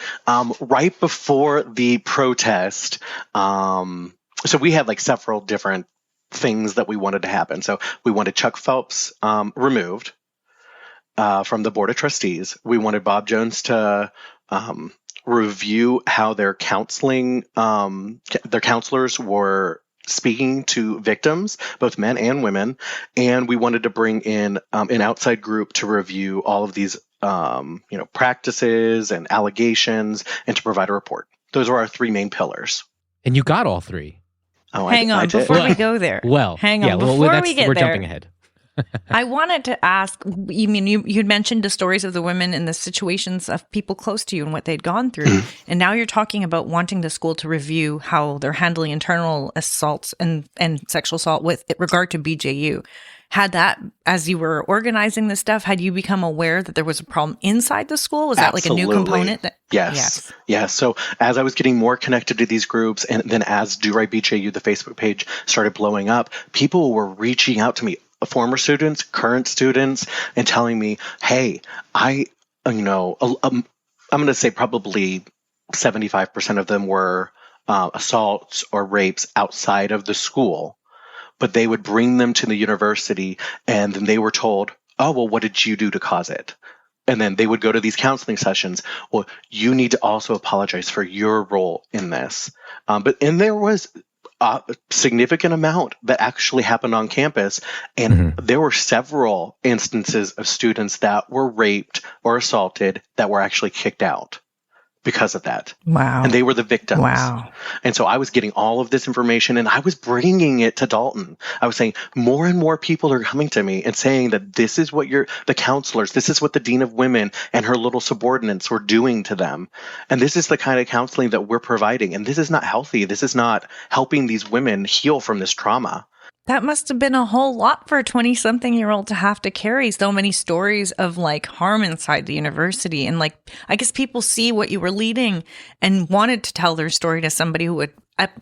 right before the protest. So we had like several different things that we wanted to happen. So we wanted Chuck Phelps removed from the Board of Trustees. We wanted Bob Jones to review how their counselors were speaking to victims, both men and women, and we wanted to bring in an outside group to review all of these practices and allegations and to provide a report. Those were our thrre main pillars. And you got all three. Oh, hang on before we go there. Well, hang on before we get we're there. Jumping ahead. I wanted to ask, you'd mentioned the stories of the women and the situations of people close to you and what they'd gone through. And now you're talking about wanting the school to review how they're handling internal assaults and sexual assault with regard to BJU. Had that, as you were organizing this stuff, had you become aware that there was a problem inside the school? Was that Absolutely. like a new component? Yes. So as I was getting more connected to these groups, and then as Do Right BJU, the Facebook page, started blowing up, people were reaching out to me, former students, current students, and telling me, hey, I'm going to say probably 75% of them were assaults or rapes outside of the school, but they would bring them to the university and then they were told, oh, well, what did you do to cause it? And then they would go to these counseling sessions. Well, you need to also apologize for your role in this. But there was a significant amount that actually happened on campus. And there were several instances of students that were raped or assaulted that were actually kicked out because of that. Wow. And they were the victims. Wow. And so I was getting all of this information and I was bringing it to Dalton. I was saying more and more people are coming to me and saying that this is what the counselors, this is what the Dean of Women and her little subordinates were doing to them. And this is the kind of counseling that we're providing. And this is not healthy. This is not helping these women heal from this trauma. That must have been a whole lot for a 20-something-year-old to have to carry so many stories of like harm inside the university. And like, I guess people see what you were leading and wanted to tell their story to somebody who would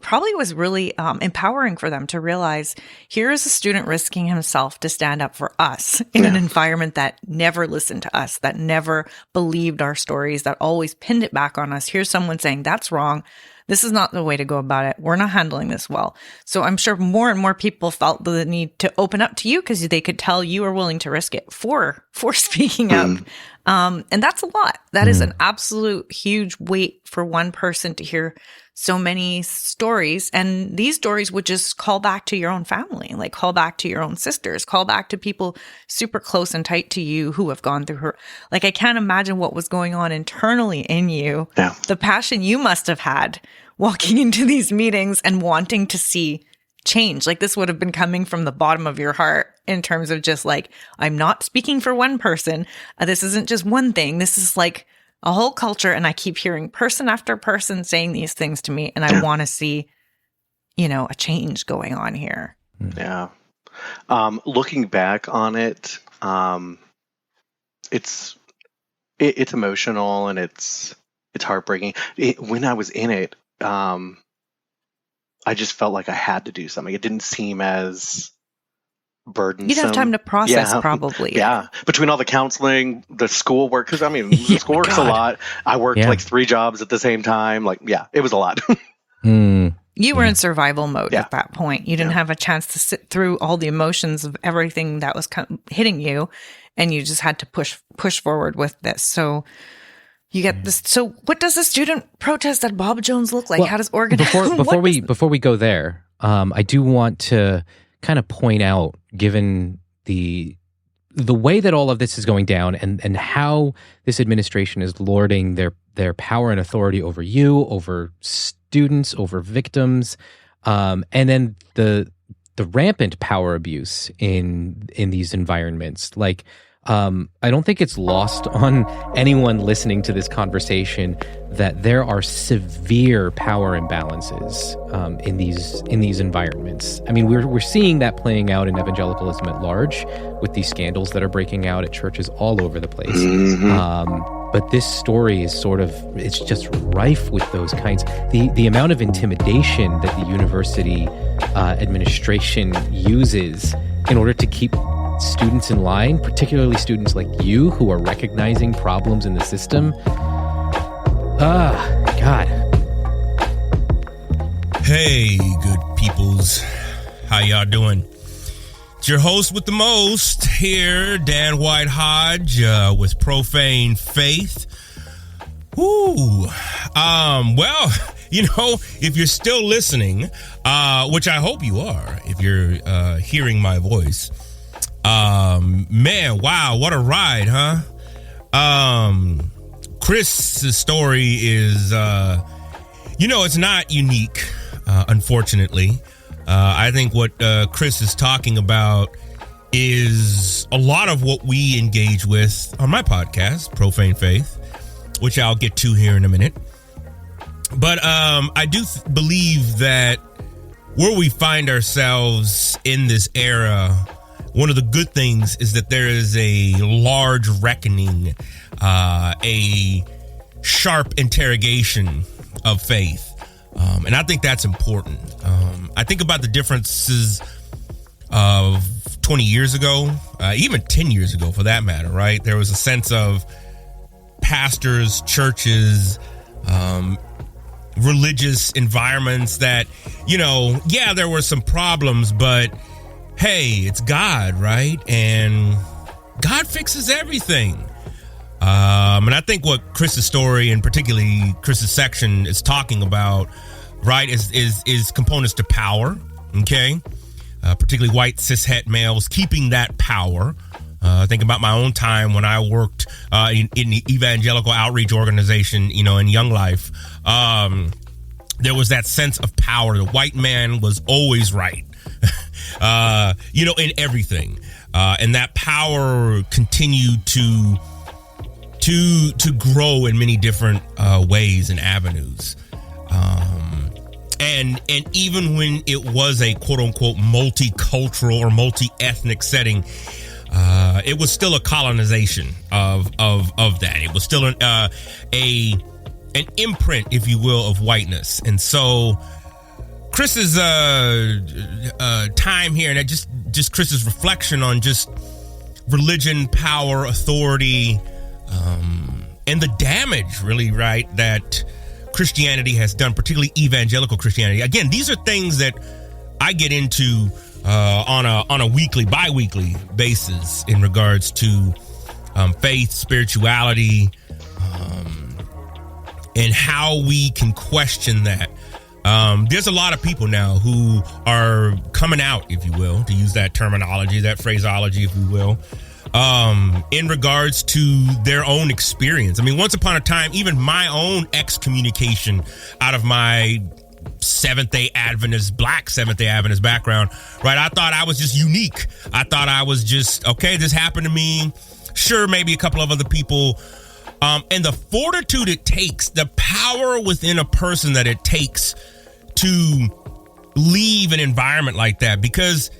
probably was really empowering for them to realize here is a student risking himself to stand up for us in an environment that never listened to us, that never believed our stories, that always pinned it back on us. Here's someone saying that's wrong. This is not the way to go about it. We're not handling this well. So I'm sure more and more people felt the need to open up to you because they could tell you were willing to risk it for speaking up. And that's a lot. That is an absolute huge weight for one person to hear so many stories. And these stories would just call back to your own family, like call back to your own sisters, call back to people super close and tight to you who have gone through her. Like, I can't imagine what was going on internally in you. Yeah. The passion you must have had walking into these meetings and wanting to see change. Like, this would have been coming from the bottom of your heart in terms of just like, I'm not speaking for one person. This isn't just one thing. This is like a whole culture. And I keep hearing person after person saying these things to me. And I want to see, a change going on here. Yeah. Looking back on it, it's emotional and it's heartbreaking. When I was in it, I just felt like I had to do something. It didn't seem as burdensome. You'd have time to process, probably. Yeah. Between all the counseling, the schoolwork, because the schoolwork's a lot. I worked like 3 jobs at the same time. It was a lot. You were in survival mode at that point. You didn't have a chance to sit through all the emotions of everything that was hitting you, and you just had to push forward with this. So you get this. So what does a student protest at Bob Jones look like? Well, how does organizing? Before we go there, I do want to kind of point out, given the way that all of this is going down, and how this administration is lording their power and authority over you, over students, over victims, and then the rampant power abuse in these environments. I don't think it's lost on anyone listening to this conversation that there are severe power imbalances in these environments. I mean, we're seeing that playing out in evangelicalism at large with these scandals that are breaking out at churches all over the place. But this story is it's just rife with those kinds. The amount of intimidation that the university administration uses in order to keep students in line, particularly students like you who are recognizing problems in the system. God. Hey, good peoples. How y'all doing? It's your host with the most here, Dan White Hodge, with Profane Faith. Well, if you're still listening, which I hope you are, if you're hearing my voice, man, wow, what a ride, huh? Chris's story is, it's not unique, unfortunately. I think what Chris is talking about is a lot of what we engage with on my podcast, Profane Faith, which I'll get to here in a minute. But I do believe that where we find ourselves in this era, one of the good things is that there is a large reckoning, a sharp interrogation of faith. And I think that's important. I think about the differences of 20 years ago, even 10 years ago for that matter, right? There was a sense of pastors, churches, religious environments that, there were some problems, but hey, it's God, right? And God fixes everything. And I think what Chris's story, and particularly Chris's section, is talking about, right, is components to power, okay? Particularly white cishet males keeping that power. Think about my own time when I worked in the evangelical outreach organization, in Young Life. There was that sense of power. The white man was always right, in everything. And that power continued to grow in many different ways and avenues. And even when it was a quote unquote multicultural or multi-ethnic setting, it was still a colonization of that. It was still an imprint, if you will, of whiteness. And so Chris's time here, and just Chris's reflection on just religion, power, authority, and the damage, really, right, that Christianity has done, particularly evangelical Christianity. Again, these are things that I get into on a weekly, bi-weekly basis in regards to faith, spirituality, and how we can question that. There's a lot of people now who are coming out, if you will, to use that terminology, that phraseology, if you will, in regards to their own experience. I mean, once upon a time, even my own excommunication out of my Seventh-day Adventist, black Seventh-day Adventist background, right? I thought I was just unique. I thought I was just, okay, this happened to me. Sure, maybe a couple of other people. And the fortitude it takes, the power within a person that it takes to leave an environment like that, because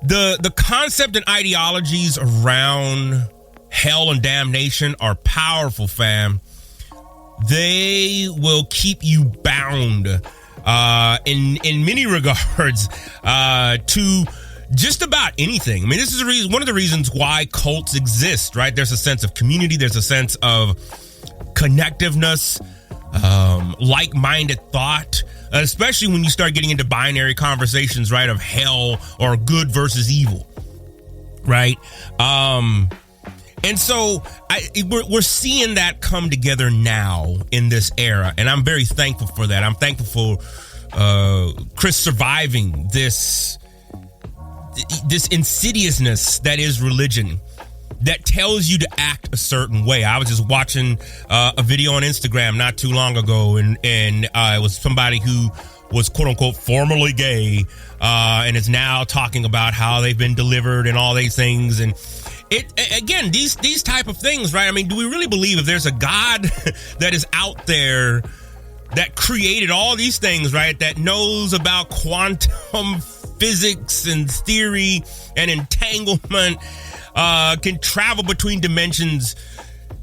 The concept and ideologies around hell and damnation are powerful, fam. They will keep you bound in many regards to just about anything. I mean, this is one of the reasons why cults exist, right? There's a sense of community. There's a sense of connectiveness, like-minded thought, especially when you start getting into binary conversations, right, of hell or good versus evil, right? And so we're seeing that come together now in this era, and I'm very thankful for that. I'm thankful for Chris surviving this insidiousness that is religion, that tells you to act a certain way. I was just watching a video on Instagram not too long ago, and it was somebody who was quote unquote formerly gay, and is now talking about how they've been delivered and all these things. And it again, these type of things, right? I mean, do we really believe if there's a God that is out there that created all these things, right, that knows about quantum physics and theory and entanglement, can travel between dimensions?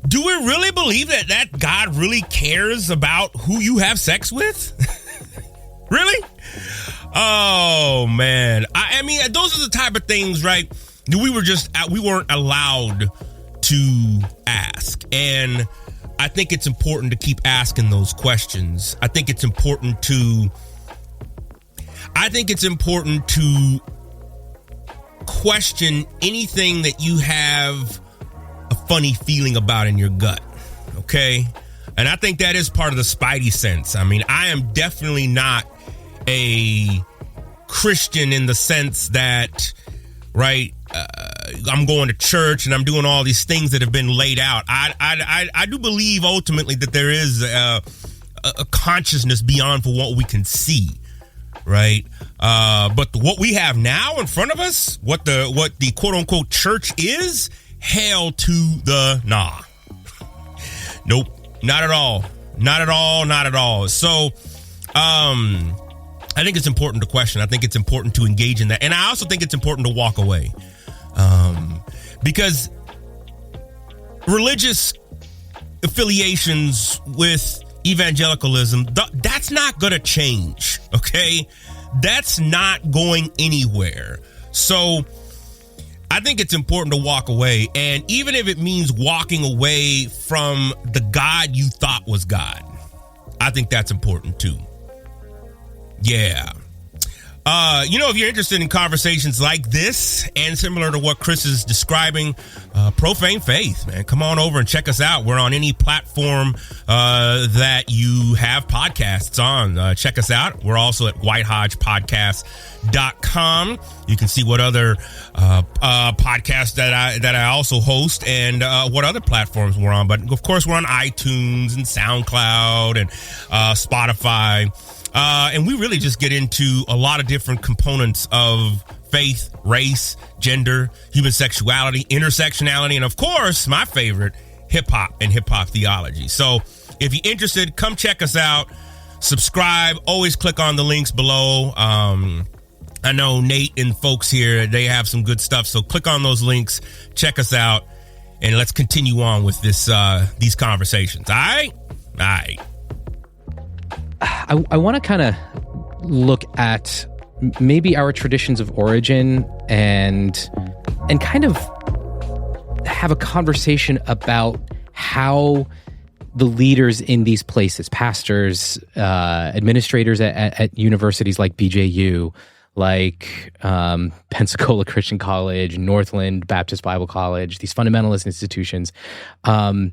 Do we really believe that God really cares about who you have sex with? Really? Oh, man. I mean, those are the type of things, right, that we weren't allowed to ask. And I think it's important to keep asking those questions. I think it's important to question anything that you have a funny feeling about in your gut, okay? And I think that is part of the spidey sense. I mean, I am definitely not a Christian in the sense that, right, I'm going to church and I'm doing all these things that have been laid out. I do believe ultimately that there is a consciousness beyond for what we can see, right? But what we have now in front of us, what the quote unquote church is, hell to the nah. Nope, not at all. Not at all, not at all. So, I think it's important to question. I think it's important to engage in that. And I also think it's important to walk away. Because religious affiliations with evangelicalism, that's not going to change, okay? That's not going anywhere. So I think it's important to walk away. And even if it means walking away from the God you thought was God, I think that's important too. Yeah. If you're interested in conversations like this and similar to what Chris is describing, Profane Faith, man, come on over and check us out. We're on any platform that you have podcasts on. Check us out. We're also at whitehodgepodcast.com. You can see what other podcasts that I also host and what other platforms we're on. But of course, we're on iTunes and SoundCloud and Spotify. And we really just get into a lot of different components of faith, race, gender, human sexuality, intersectionality, and of course, my favorite, hip hop and hip hop theology. So if you're interested, come check us out, subscribe, always click on the links below. I know Nate and folks here, they have some good stuff. So click on those links, check us out, and let's continue on with these conversations. All right? All right. I want to kind of look at maybe our traditions of origin and kind of have a conversation about how the leaders in these places, pastors, administrators at universities like BJU, like Pensacola Christian College, Northland Baptist Bible College, these fundamentalist institutions, and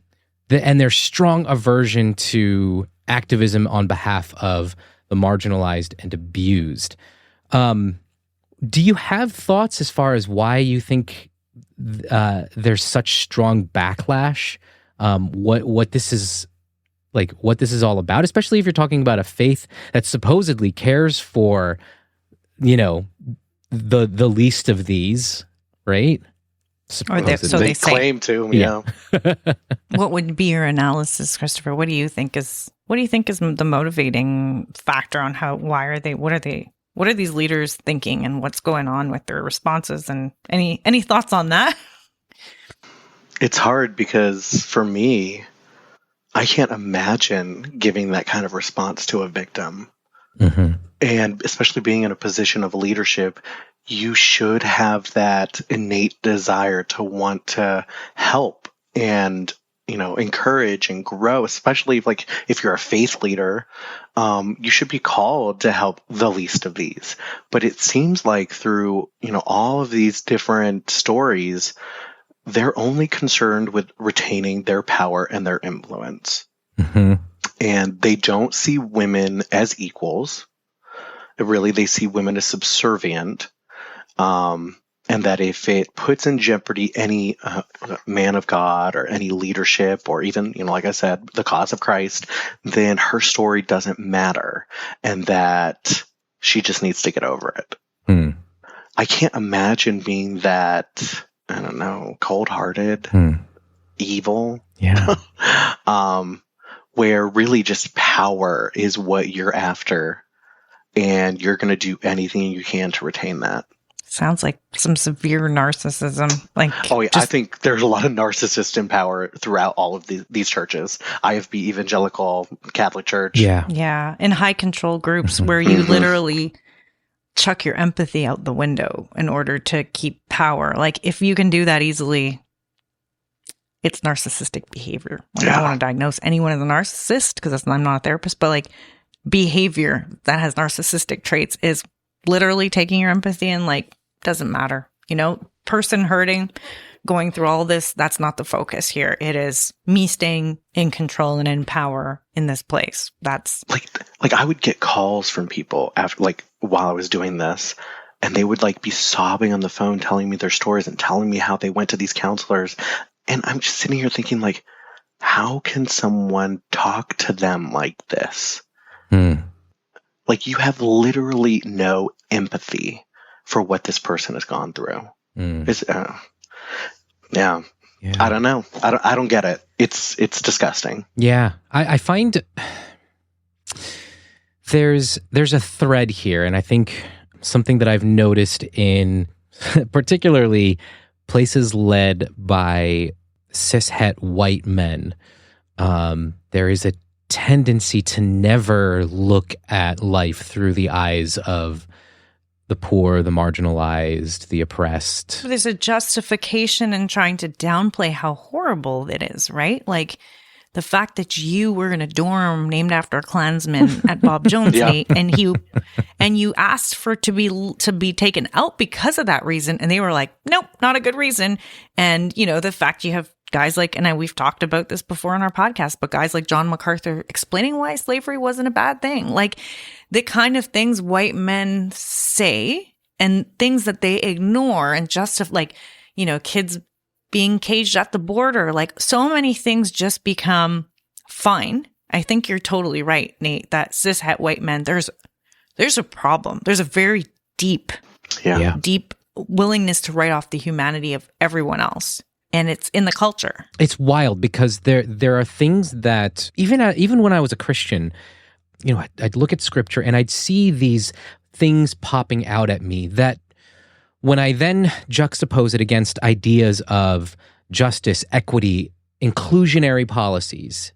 their strong aversion to activism on behalf of the marginalized and abused. Do you have thoughts as far as why you think there's such strong backlash? What this is like? What this is all about? Especially if you're talking about a faith that supposedly cares for, the least of these, right? Or they say. Claim to, yeah. What would be your analysis, Christopher? What do you think is the motivating factor on what what are these leaders thinking and what's going on with their responses? And any thoughts on that? It's hard because for me, I can't imagine giving that kind of response to a victim. Mm-hmm. And especially being in a position of leadership, you should have that innate desire to want to help and, encourage and grow, especially if you're a faith leader, you should be called to help the least of these. But it seems like through, all of these different stories, they're only concerned with retaining their power and their influence. Mm-hmm. And they don't see women as equals. Really, they see women as subservient. And that if it puts in jeopardy any man of God or any leadership or even, like I said, the cause of Christ, then her story doesn't matter and that she just needs to get over it. Hmm. I can't imagine being that, I don't know, cold-hearted, evil. Yeah. Where really just power is what you're after and you're going to do anything you can to retain that. Sounds like some severe narcissism. Oh yeah, I think there's a lot of narcissists in power throughout all of these churches. IFB, Evangelical, Catholic Church. Yeah. In high control groups where you literally chuck your empathy out the window in order to keep power. If you can do that easily, it's narcissistic behavior. I don't want to diagnose anyone as a narcissist because I'm not a therapist, but behavior that has narcissistic traits is literally taking your empathy and doesn't matter. Person hurting, going through all this, that's not the focus here. It is me staying in control and in power in this place. That's I would get calls from people after while I was doing this, and they would be sobbing on the phone telling me their stories and telling me how they went to these counselors. And I'm just sitting here thinking how can someone talk to them like this? You have literally no empathy for what this person has gone through. It's, yeah. I don't know. I don't get it. It's disgusting. Yeah. I find there's a thread here, and I think something that I've noticed in particularly places led by cishet white men, there is a tendency to never look at life through the eyes of the poor, the marginalized, the oppressed. There's a justification in trying to downplay how horrible it is, right? The fact that you were in a dorm named after a Klansman at Bob Jones' Gate, and you asked for to be taken out because of that reason, and they were like, nope, not a good reason. And the fact you have guys and we've talked about this before on our podcast, but guys like John MacArthur explaining why slavery wasn't a bad thing, the kind of things white men say and things that they ignore and justify, kids being caged at the border, so many things just become fine. I think you're totally right, Nate, that cishet white men, there's a problem. There's a very deep willingness to write off the humanity of everyone else. And it's in the culture. It's wild because there are things that even when I was a Christian, I'd look at scripture and I'd see these things popping out at me that when I then juxtapose it against ideas of justice, equity, inclusionary policies,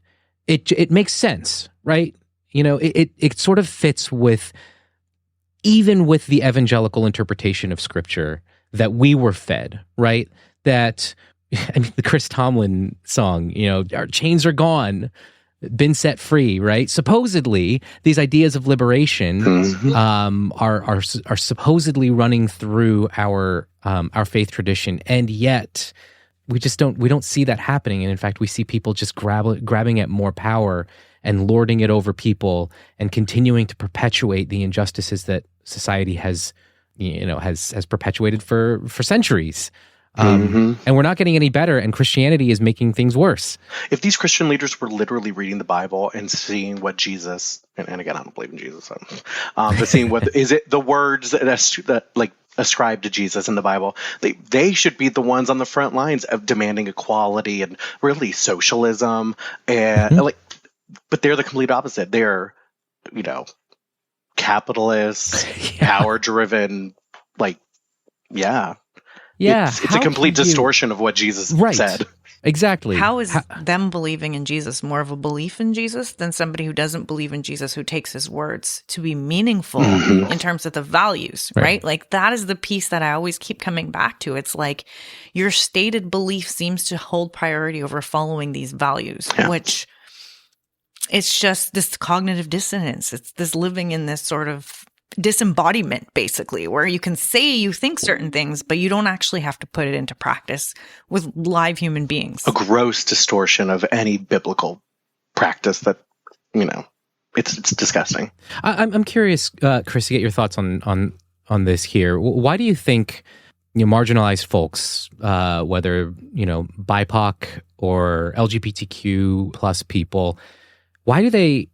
it makes sense, right? It sort of fits even with the evangelical interpretation of scripture that we were fed, right? That the Chris Tomlin song, our chains are gone, been set free, right? Supposedly, these ideas of liberation are supposedly running through our faith tradition, and yet we don't see that happening. And in fact, we see people just grabbing at more power and lording it over people and continuing to perpetuate the injustices that society has perpetuated for centuries. And we're not getting any better, and Christianity is making things worse. If these Christian leaders were literally reading the Bible and seeing what Jesus, and again, I don't believe in Jesus, but seeing what is it, the words that ascribed to Jesus in the Bible, they should be the ones on the front lines of demanding equality and really socialism, and but they're the complete opposite. They're, capitalist, power-driven, like, Yeah. It's a complete distortion of what Jesus said. Exactly. How is them believing in Jesus more of a belief in Jesus than somebody who doesn't believe in Jesus, who takes his words to be meaningful in terms of the values, right? Like that is the piece that I always keep coming back to. It's like your stated belief seems to hold priority over following these values, which it's just this cognitive dissonance. It's this living in this sort of disembodiment, basically, where you can say you think certain things, but you don't actually have to put it into practice with live human beings. A gross distortion of any biblical practice that, it's disgusting. I'm curious, Chris, to get your thoughts on this here. Why do you think marginalized folks, whether BIPOC or LGBTQ plus people, why do they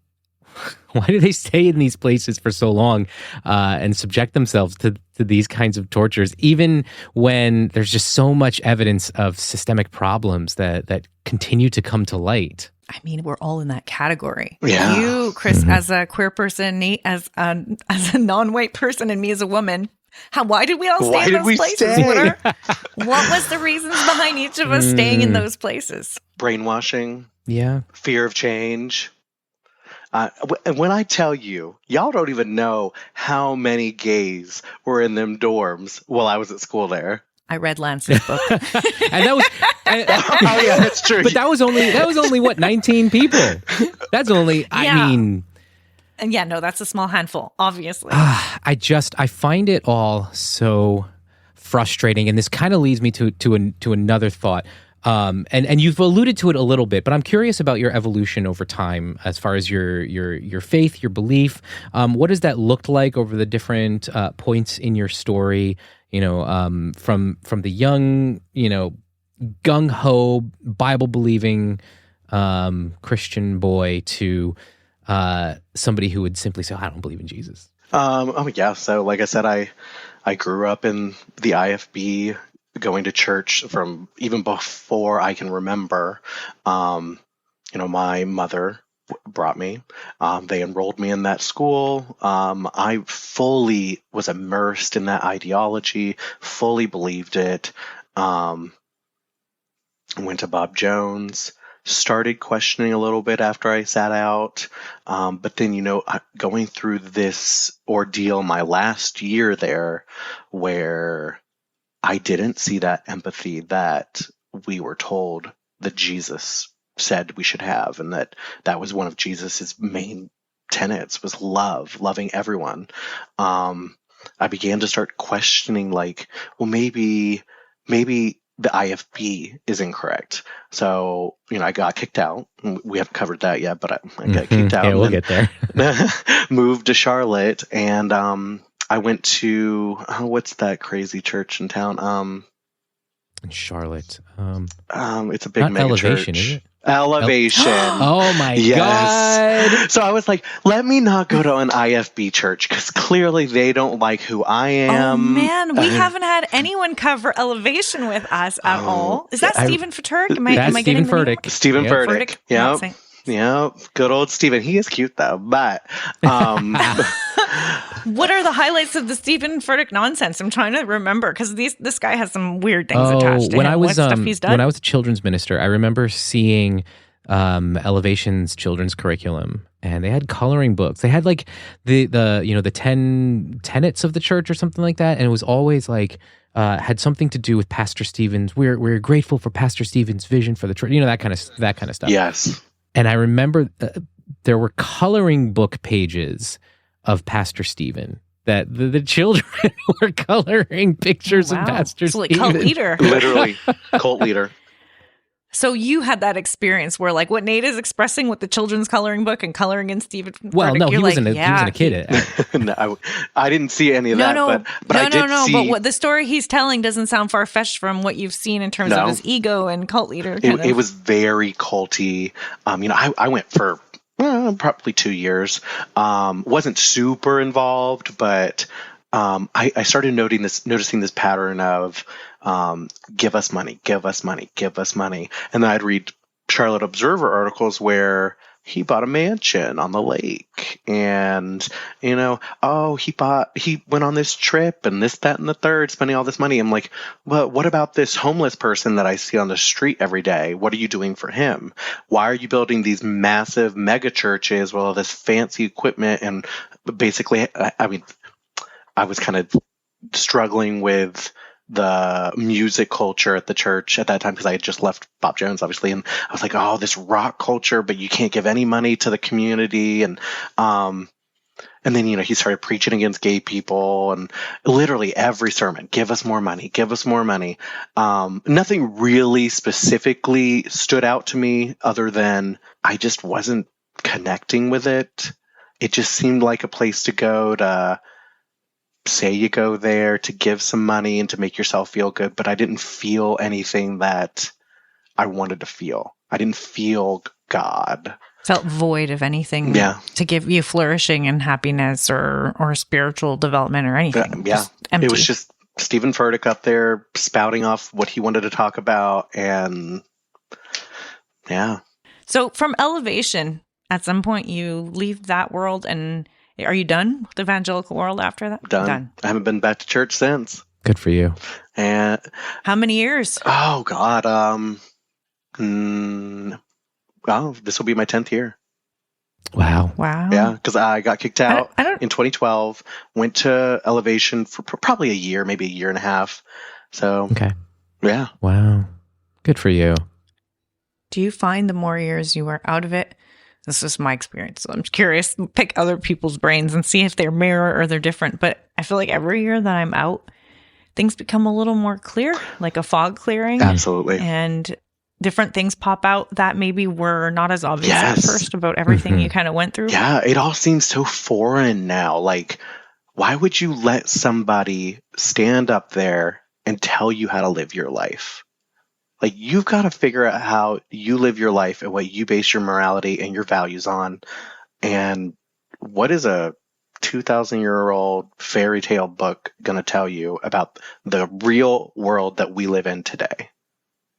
stay in these places for so long and subject themselves to these kinds of tortures, even when there's just so much evidence of systemic problems that continue to come to light? I mean, we're all in that category. Yeah. You, Chris, as a queer person, Nate, as a non-white person, and me as a woman. Why did we all stay in those places? What was the reasons behind each of us staying in those places? Brainwashing. Yeah. Fear of change. And when I tell you, y'all don't even know how many gays were in them dorms while I was at school there. I read Lance's book. And that was oh yeah, that's true. But that was only what, 19 people. That's only And that's a small handful, obviously. I find it all so frustrating, and this kind of leads me to another thought. And you've alluded to it a little bit, but I'm curious about your evolution over time as far as your faith, your belief. What does that look like over the different points in your story? From the young, gung-ho, Bible-believing Christian boy to somebody who would simply say, I don't believe in Jesus. So like I said, I grew up in the IFB, going to church from even before I can remember. My mother brought me. They enrolled me in that school. I fully was immersed in that ideology, fully believed it. Went to Bob Jones, started questioning a little bit after I sat out. But then, going through this ordeal my last year there, where I didn't see that empathy that we were told that Jesus said we should have, and that was one of Jesus's main tenets, was loving everyone. I began to start questioning, maybe the IFB is incorrect. So, I got kicked out. We haven't covered that yet, but I got kicked out. Yeah, we'll get there. Moved to Charlotte, and I went to what's that crazy church in town? In Charlotte. It's a big mega Elevation, church. is it? Elevation. Oh my God. So I was like, let me not go to an IFB church because clearly they don't like who I am. Oh man, we haven't had anyone cover Elevation with us at all. Is that Stephen Furtick? Am I getting the name? Stephen Furtick. Yep. Yeah, good old Stephen. He is cute though, but what are the highlights of the Stephen Furtick nonsense? I'm trying to remember because this guy has some weird things attached to him. What stuff he's done? When I was a children's minister, I remember seeing Elevation's children's curriculum, and they had coloring books. They had like the 10 tenets of the church or something like that, and it was always like had something to do with Pastor Stephen's. We're grateful for Pastor Stephen's vision for the church. That kind of stuff. Yes. And I remember there were coloring book pages of Pastor Stephen that the children were coloring pictures of Pastor Stephen. Cult leader. Literally, cult leader. So you had that experience where, like, what Nate is expressing with the children's coloring book and coloring in Stephen. Well, no, he wasn't a kid. No, I didn't see any of that. But I did see. But what the story he's telling doesn't sound far fetched from what you've seen in terms of his ego and cult leader. It was very culty. I went for probably 2 years. Wasn't super involved, but I started noticing this pattern of give us money, give us money, give us money. And then I'd read Charlotte Observer articles where he bought a mansion on the lake, and he went on this trip and this, that, and the third, spending all this money. I'm like, well, what about this homeless person that I see on the street every day? What are you doing for him? Why are you building these massive mega churches with all this fancy equipment? And basically, I was kind of struggling with the music culture at the church at that time, because I had just left Bob Jones, obviously, and I was like, oh, this rock culture, but you can't give any money to the community. And then, he started preaching against gay people, and literally every sermon, give us more money, give us more money. Nothing really specifically stood out to me other than I just wasn't connecting with it. It just seemed like a place to go to say you go there to give some money and to make yourself feel good, but I didn't feel anything that I wanted to feel. I didn't feel God. Felt void of anything to give you flourishing and happiness or spiritual development or anything. Just empty. It was just Stephen Furtick up there spouting off what he wanted to talk about, and So from Elevation, at some point you leave that world, and are you done with the evangelical world after that? Done. I haven't been back to church since. Good for you. And how many years? Oh God. This will be my 10th year. Wow. Yeah, because I got kicked out in 2012. Went to Elevation for probably a year, maybe a year and a half. So okay. Yeah. Wow. Good for you. Do you find the more years you are out of it? This is my experience. So I'm curious, pick other people's brains and see if they're mirror or they're different. But I feel like every year that I'm out, things become a little more clear, like a fog clearing. Absolutely. And different things pop out that maybe were not as obvious at first about everything you kind of went through. Yeah, it all seems so foreign now. Like, why would you let somebody stand up there and tell you how to live your life? Like, you've got to figure out how you live your life and what you base your morality and your values on. And what is a 2,000-year-old fairy tale book going to tell you about the real world that we live in today?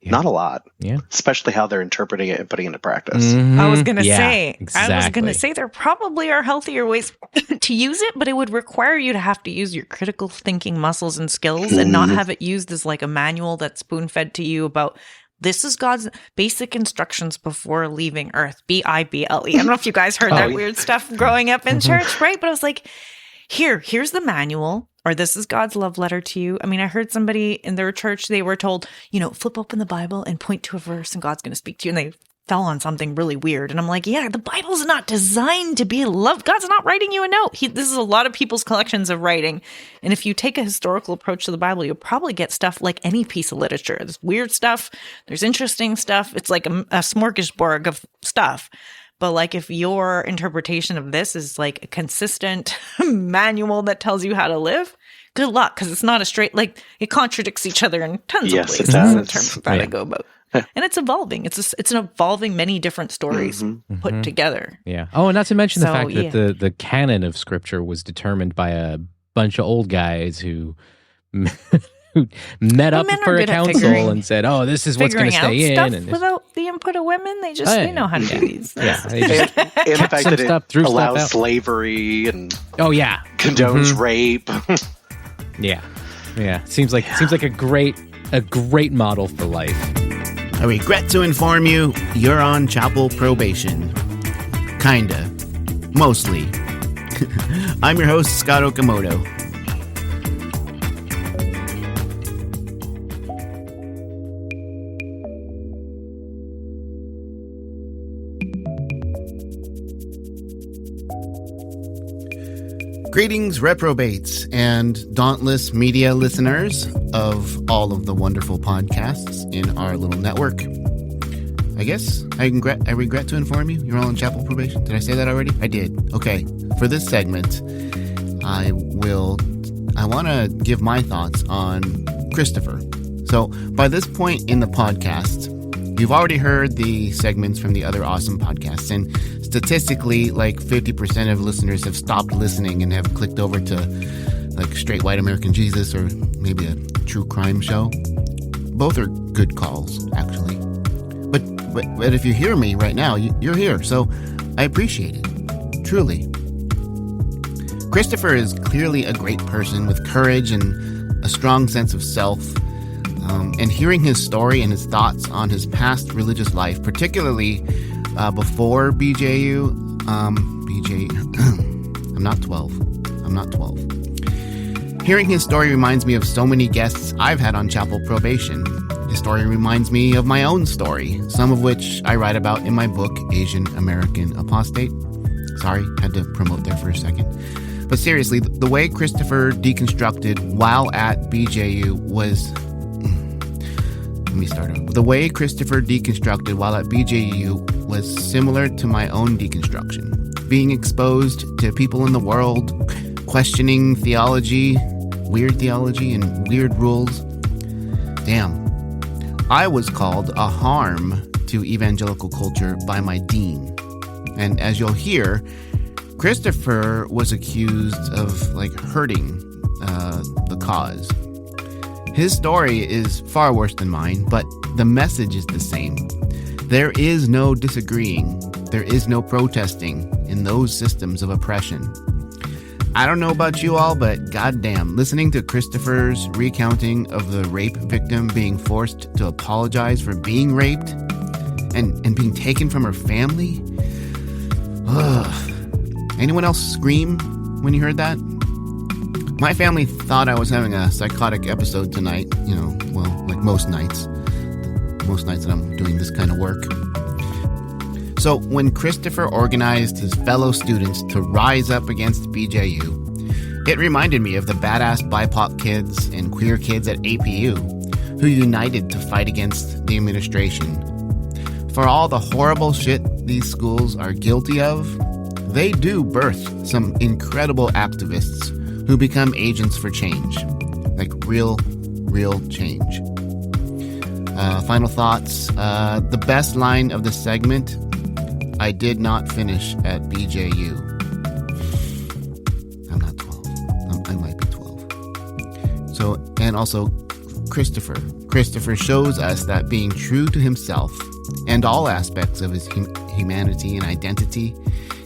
Yeah. Not a lot. Yeah. Especially how they're interpreting it and putting it into practice. I was going to say, exactly. There probably are healthier ways to use it, but it would require you to have to use your critical thinking muscles and skills and not have it used as like a manual that's spoon fed to you about this is God's basic instructions before leaving Earth. Bible. I don't know if you guys heard that weird stuff growing up in church, right? But I was like, here's the manual. Or this is God's love letter to you. I mean, I heard somebody in their church, they were told, flip open the Bible and point to a verse and God's going to speak to you. And they fell on something really weird. And I'm like, the Bible's not designed to be loved. God's not writing you a note. This is a lot of people's collections of writing. And if you take a historical approach to the Bible, you'll probably get stuff like any piece of literature. There's weird stuff. There's interesting stuff. It's like a smorgasbord of stuff. But like if your interpretation of this is like a consistent manual that tells you how to live, good luck, because it's not a straight, like it contradicts each other in tons of places in terms of how to go about. And it's evolving. It's an evolving many different stories put together. Yeah. Oh, and not to mention the fact that the canon of scripture was determined by a bunch of old guys who met up for a council and said, "Oh, this is what's going to stay in." And without the input of women, they just they know how to do these. Yeah, and the fact that it allows slavery and condones rape. Yeah. Seems like a great model for life. I regret to inform you, you're on chapel probation. Kinda. Mostly. I'm your host, Scott Okamoto. Greetings, reprobates and dauntless media listeners of all of the wonderful podcasts in our little network. I guess I regret to inform you, you're all on chapel probation. Did I say that already? I did. Okay. For this segment, I want to give my thoughts on Christopher. So by this point in the podcast, you've already heard the segments from the other awesome podcasts, and statistically, like 50% of listeners have stopped listening and have clicked over to like Straight White American Jesus or maybe a true crime show. Both are good calls, actually. But but if you hear me right now, you're here. So I appreciate it. Truly. Christopher is clearly a great person with courage and a strong sense of self. And hearing his story and his thoughts on his past religious life, particularly before BJU, I'm not 12. Hearing his story reminds me of so many guests I've had on Chapel Probation. His story reminds me of my own story, some of which I write about in my book, Asian American Apostate. Sorry, had to promote there for a second. But seriously, the way Christopher deconstructed while at BJU was... Let me start over. The way Christopher deconstructed while at BJU was similar to my own deconstruction. Being exposed to people in the world, questioning theology, weird theology, and weird rules. Damn. I was called a harm to evangelical culture by my dean. And as you'll hear, Christopher was accused of hurting the cause. His story is far worse than mine, but the message is the same. There is no disagreeing. There is no protesting in those systems of oppression. I don't know about you all, but goddamn, listening to Christopher's recounting of the rape victim being forced to apologize for being raped and being taken from her family. Ugh. Anyone else scream when you heard that? My family thought I was having a psychotic episode tonight, like most nights that I'm doing this kind of work. So when Christopher organized his fellow students to rise up against BJU, it reminded me of the badass BIPOC kids and queer kids at APU who united to fight against the administration. For all the horrible shit these schools are guilty of, they do birth some incredible activists who become agents for change. Like real change. Final thoughts. The best line of the segment, I did not finish at BJU. I'm not 12. I might be 12. So, and also Christopher. Christopher shows us that being true to himself and all aspects of his humanity and identity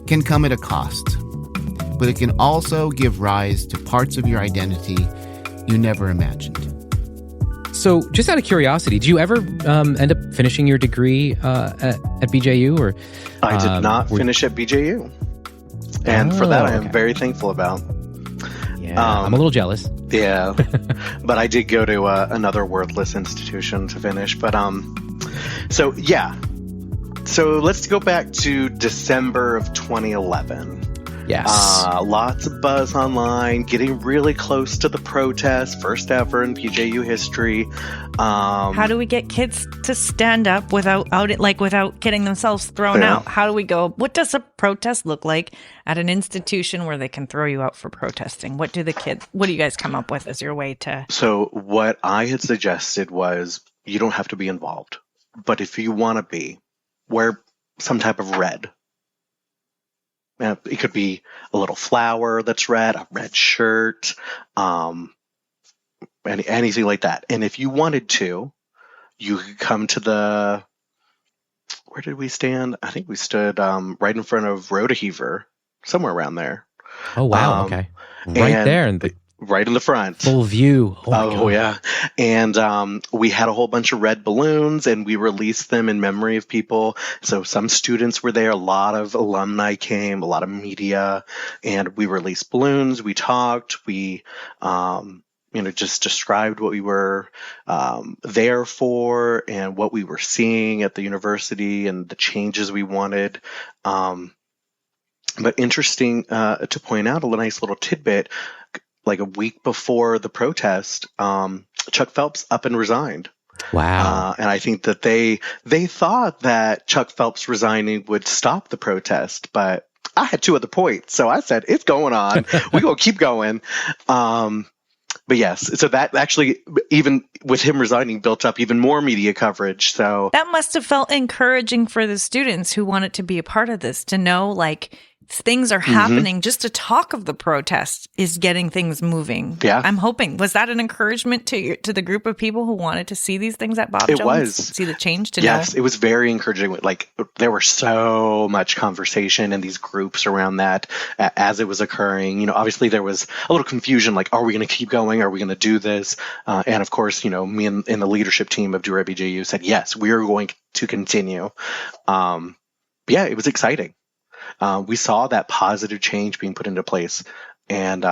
can come at a cost. But it can also give rise to parts of your identity you never imagined. So, just out of curiosity, did you ever end up finishing your degree at BJU? Or I did not finish at BJU, and for that I am very thankful about. Yeah, I'm a little jealous. Yeah, but I did go to another wordless institution to finish. But so let's go back to December of 2011. Yes. Lots of buzz online, getting really close to the protest, first ever in BJU history. How do we get kids to stand up without getting themselves thrown out? How do we go? What does a protest look like at an institution where they can throw you out for protesting? What do you guys come up with as your way to? So what I had suggested was you don't have to be involved, but if you want to be, wear some type of red. It could be a little flower that's red, a red shirt, anything like that. And if you wanted to, you could come to where did we stand? I think we stood right in front of Rodeheaver, somewhere around there. Oh, wow. Okay. Right there. Right in the front. Full view. Oh yeah. And we had a whole bunch of red balloons and we released them in memory of people. So some students were there. A lot of alumni came, a lot of media, and we released balloons. We talked. We, just described what we were there for and what we were seeing at the university and the changes we wanted. But interesting to point out a nice little tidbit. Like a week before the protest, Chuck Phelps up and resigned. Wow. And I think that they thought that Chuck Phelps resigning would stop the protest, but I had two other points. So I said, it's going on. We're going to keep going. But yes, so that actually, even with him resigning, built up even more media coverage. So that must have felt encouraging for the students who wanted to be a part of this, to know, things are happening. Just to talk of the protest is getting things moving. Yeah. I'm hoping. Was that an encouragement to the group of people who wanted to see these things at Bob Jones? It was. See the change to Yes, know? it was very encouraging. Like, there was so much conversation in these groups around that as it was occurring. You know, obviously there was a little confusion, like, are we going to keep going? Are we going to do this? And of course, you know, me and the leadership team of Do Right BJU said, yes, we are going to continue. Yeah, it was exciting. We saw that positive change being put into place, and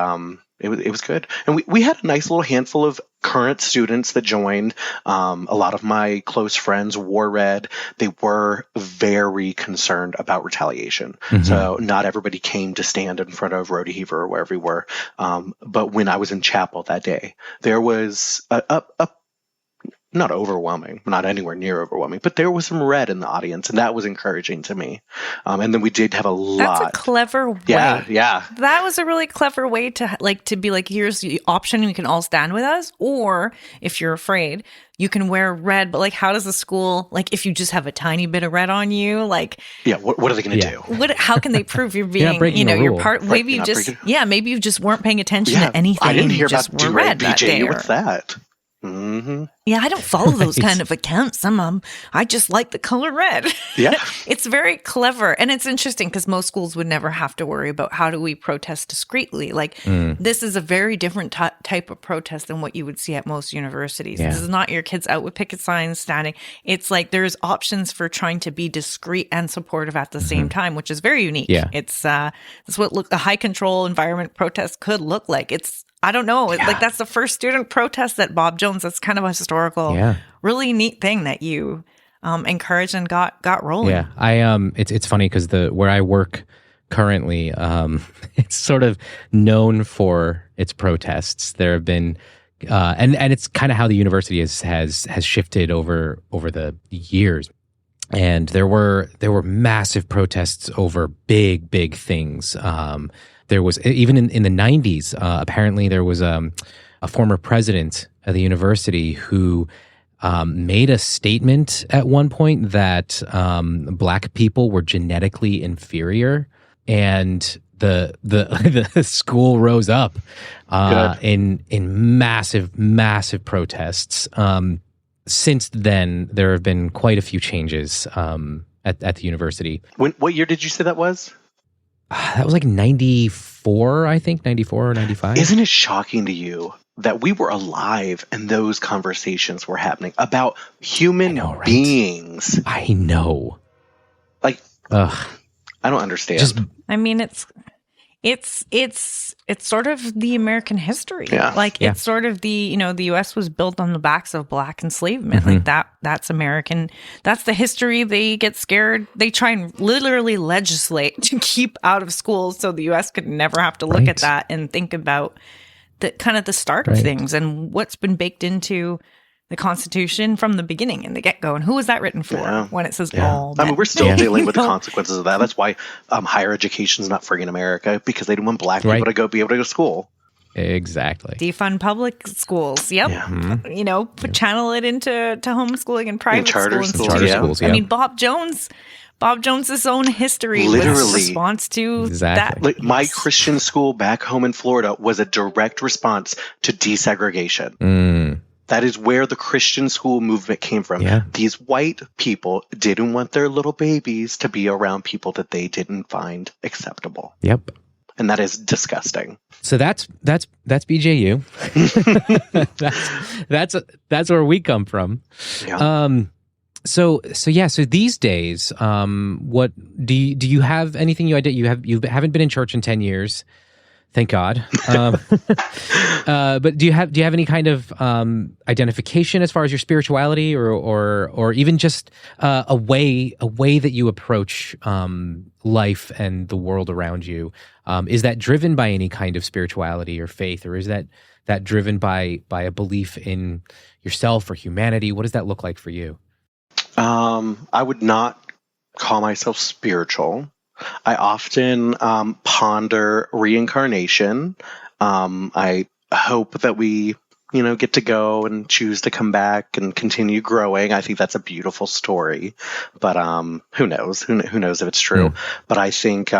it was good. And we had a nice little handful of current students that joined. A lot of my close friends wore red. They were very concerned about retaliation. So not everybody came to stand in front of Rhodey Heaver or wherever we were. But when I was in chapel that day, there was a not overwhelming, not anywhere near overwhelming, but there was some red in the audience, and that was encouraging to me. And then we did have a lot. That's a clever way. Yeah. That was a really clever way to be like, here's the option, you can all stand with us, or if you're afraid, you can wear red. But like, how does the school, like, if you just have a tiny bit of red on you, like, yeah, what are they going to do? How can they prove you're being, you're part? Maybe you just, maybe you just weren't paying attention to anything. I didn't hear about Do Right BJU. What's that? Yeah, I don't follow those kind of accounts. I just like the color red. Yeah. It's very clever. And it's interesting because most schools would never have to worry about how do we protest discreetly. Like, this is a very different type of protest than what you would see at most universities. Yeah. This is not your kids out with picket signs standing. It's like there's options for trying to be discreet and supportive at the same time, which is very unique. Yeah. It's what a high control environment protest could look like. I don't know. Yeah. Like, that's the first student protest at Bob Jones. That's kind of a historical, really neat thing that you encouraged and got rolling. Yeah, it's funny because where I work currently, it's sort of known for its protests. There have been, and it's kind of how the university has shifted over the years. And there were massive protests over big things. There was, even in the 90s, apparently there was a former president of the university who made a statement at one point that Black people were genetically inferior, and the school rose up in massive protests. Since then, there have been quite a few changes at the university. What year did you say that was? That was like 94, I think, 94 or 95. Isn't it shocking to you that we were alive and those conversations were happening about human beings? I know. Like, I don't understand. It's sort of the American history. Yeah. Like, it's sort of the U.S. was built on the backs of Black enslavement. Like, that's American. That's the history. They get scared. They try and literally legislate to keep out of schools so the U.S. could never have to look at that and think about the kind of the start of things and what's been baked into the Constitution from the beginning and the get-go. And who was that written for when it says all men? I mean, we're still dealing with the consequences of that. That's why higher education is not free in America, because they didn't want Black people to be able to go to school. Exactly. Defund public schools. Yep. Yeah. Channel it into homeschooling and private charter schools. I mean, Bob Jones's own history was a response to that. Like, my Christian school back home in Florida was a direct response to desegregation. That is where the Christian school movement came from. Yeah. These white people didn't want their little babies to be around people that they didn't find acceptable. Yep. And that is disgusting. So that's BJU. that's where we come from. Yeah. So these days, what do you have anything you haven't been in church in 10 years? Thank God. But do you have any kind of identification as far as your spirituality, or even just a way that you approach life and the world around you? Is that driven by any kind of spirituality or faith, or is that driven by a belief in yourself or humanity? What does that look like for you? I would not call myself spiritual. I often ponder reincarnation. I hope that we, get to go and choose to come back and continue growing. I think that's a beautiful story, but who knows? Who knows if it's true? But I think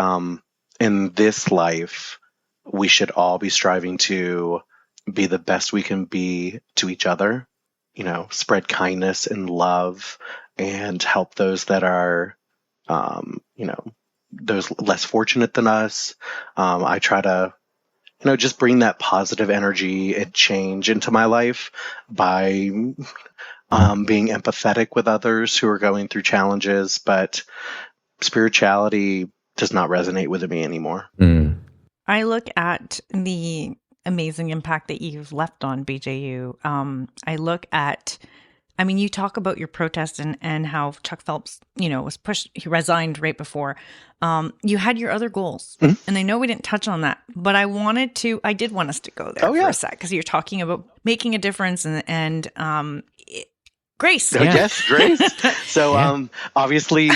in this life, we should all be striving to be the best we can be to each other, spread kindness and love and help those that are, those less fortunate than us. I try to, just bring that positive energy and change into my life by being empathetic with others who are going through challenges, but spirituality does not resonate with me anymore. I look at the amazing impact that you've left on BJU. I look at, you talk about your protest and how Chuck Phelps, was pushed, he resigned right before. You had your other goals, and I know we didn't touch on that, but I did want us to go there for a sec, because you're talking about making a difference and grace. Yes, grace. So obviously,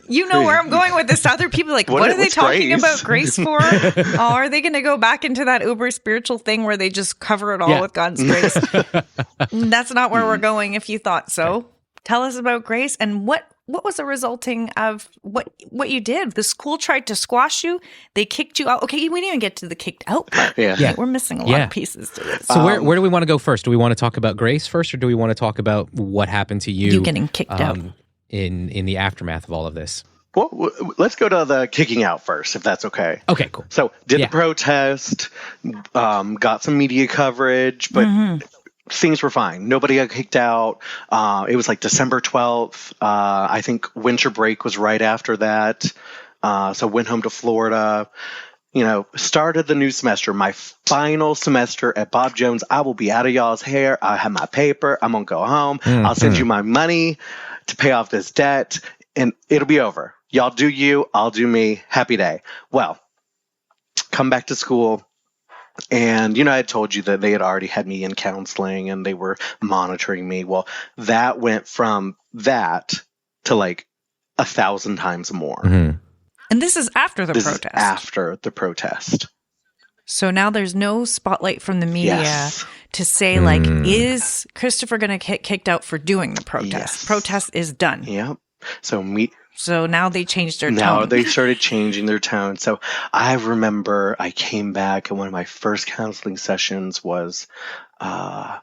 you know where I'm going with this. Other people are like, what are they talking grace? About grace for? Are they going to go back into that uber spiritual thing where they just cover it all with God's grace? That's not where we're going if you thought so. Tell us about grace and what was the resulting of what you did? The school tried to squash you. They kicked you out. Okay, we didn't even get to the kicked out part. Yeah. We're missing a lot of pieces to this. So where do we want to go first? Do we want to talk about grace first, or do we want to talk about what happened to you? You getting kicked out. In the aftermath of all of this? Well, let's go to the kicking out first, if that's okay. Okay, cool. So did the protest, got some media coverage, but things were fine. Nobody got kicked out. It was like December 12th. I think winter break was right after that. So went home to Florida. Started the new semester, my final semester at Bob Jones. I will be out of y'all's hair. I have my paper. I'm going to go home. I'll send you my money to pay off this debt, and it'll be over. Y'all do you, I'll do me. Happy day. Well, come back to school, and, I had told you that they had already had me in counseling, and they were monitoring me. Well, that went from that to like 1,000 times more. And this is after the protest. Is after the protest. So now there's no spotlight from the media to say, is Christopher going to get kicked out for doing the protest? Yes. Protest is done. Yep. So now they changed their tone. Now they started changing their tone. So I remember I came back, and one of my first counseling sessions was my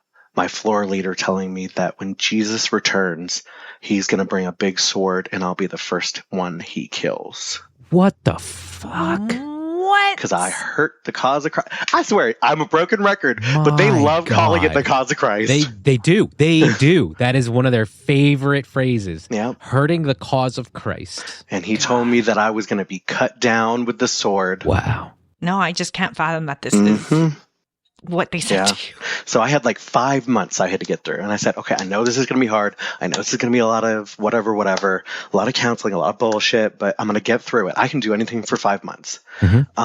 floor leader telling me that when Jesus returns, he's going to bring a big sword, and I'll be the first one he kills. What the fuck? What? Because I hurt the cause of Christ. I swear, I'm a broken record, but they love calling it the cause of Christ. They do. They do. That is one of their favorite phrases. Yeah. Hurting the cause of Christ. And he told me that I was going to be cut down with the sword. Wow. No, I just can't fathom that this is what they said to you. So I had like 5 months I had to get through. And I said, okay, I know this is going to be hard. I know this is going to be a lot of whatever, a lot of counseling, a lot of bullshit, but I'm going to get through it. I can do anything for 5 months. And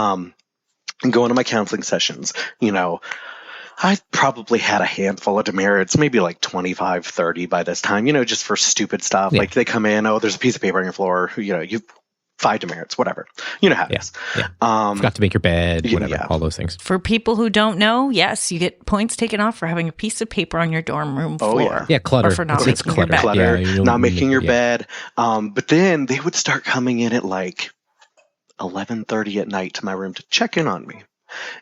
going to my counseling sessions, I probably had a handful of demerits, maybe like 25, 30 by this time, just for stupid stuff. Like they come in, there's a piece of paper on your floor, you 5 demerits, whatever. You know how it is. Forgot to make your bed, whatever, all those things. For people who don't know, yes, you get points taken off for having a piece of paper on your dorm room floor. Yeah, clutter. Or for not making your bed. Clutter, not making your bed. But then they would start coming in at like 11:30 at night to my room to check in on me.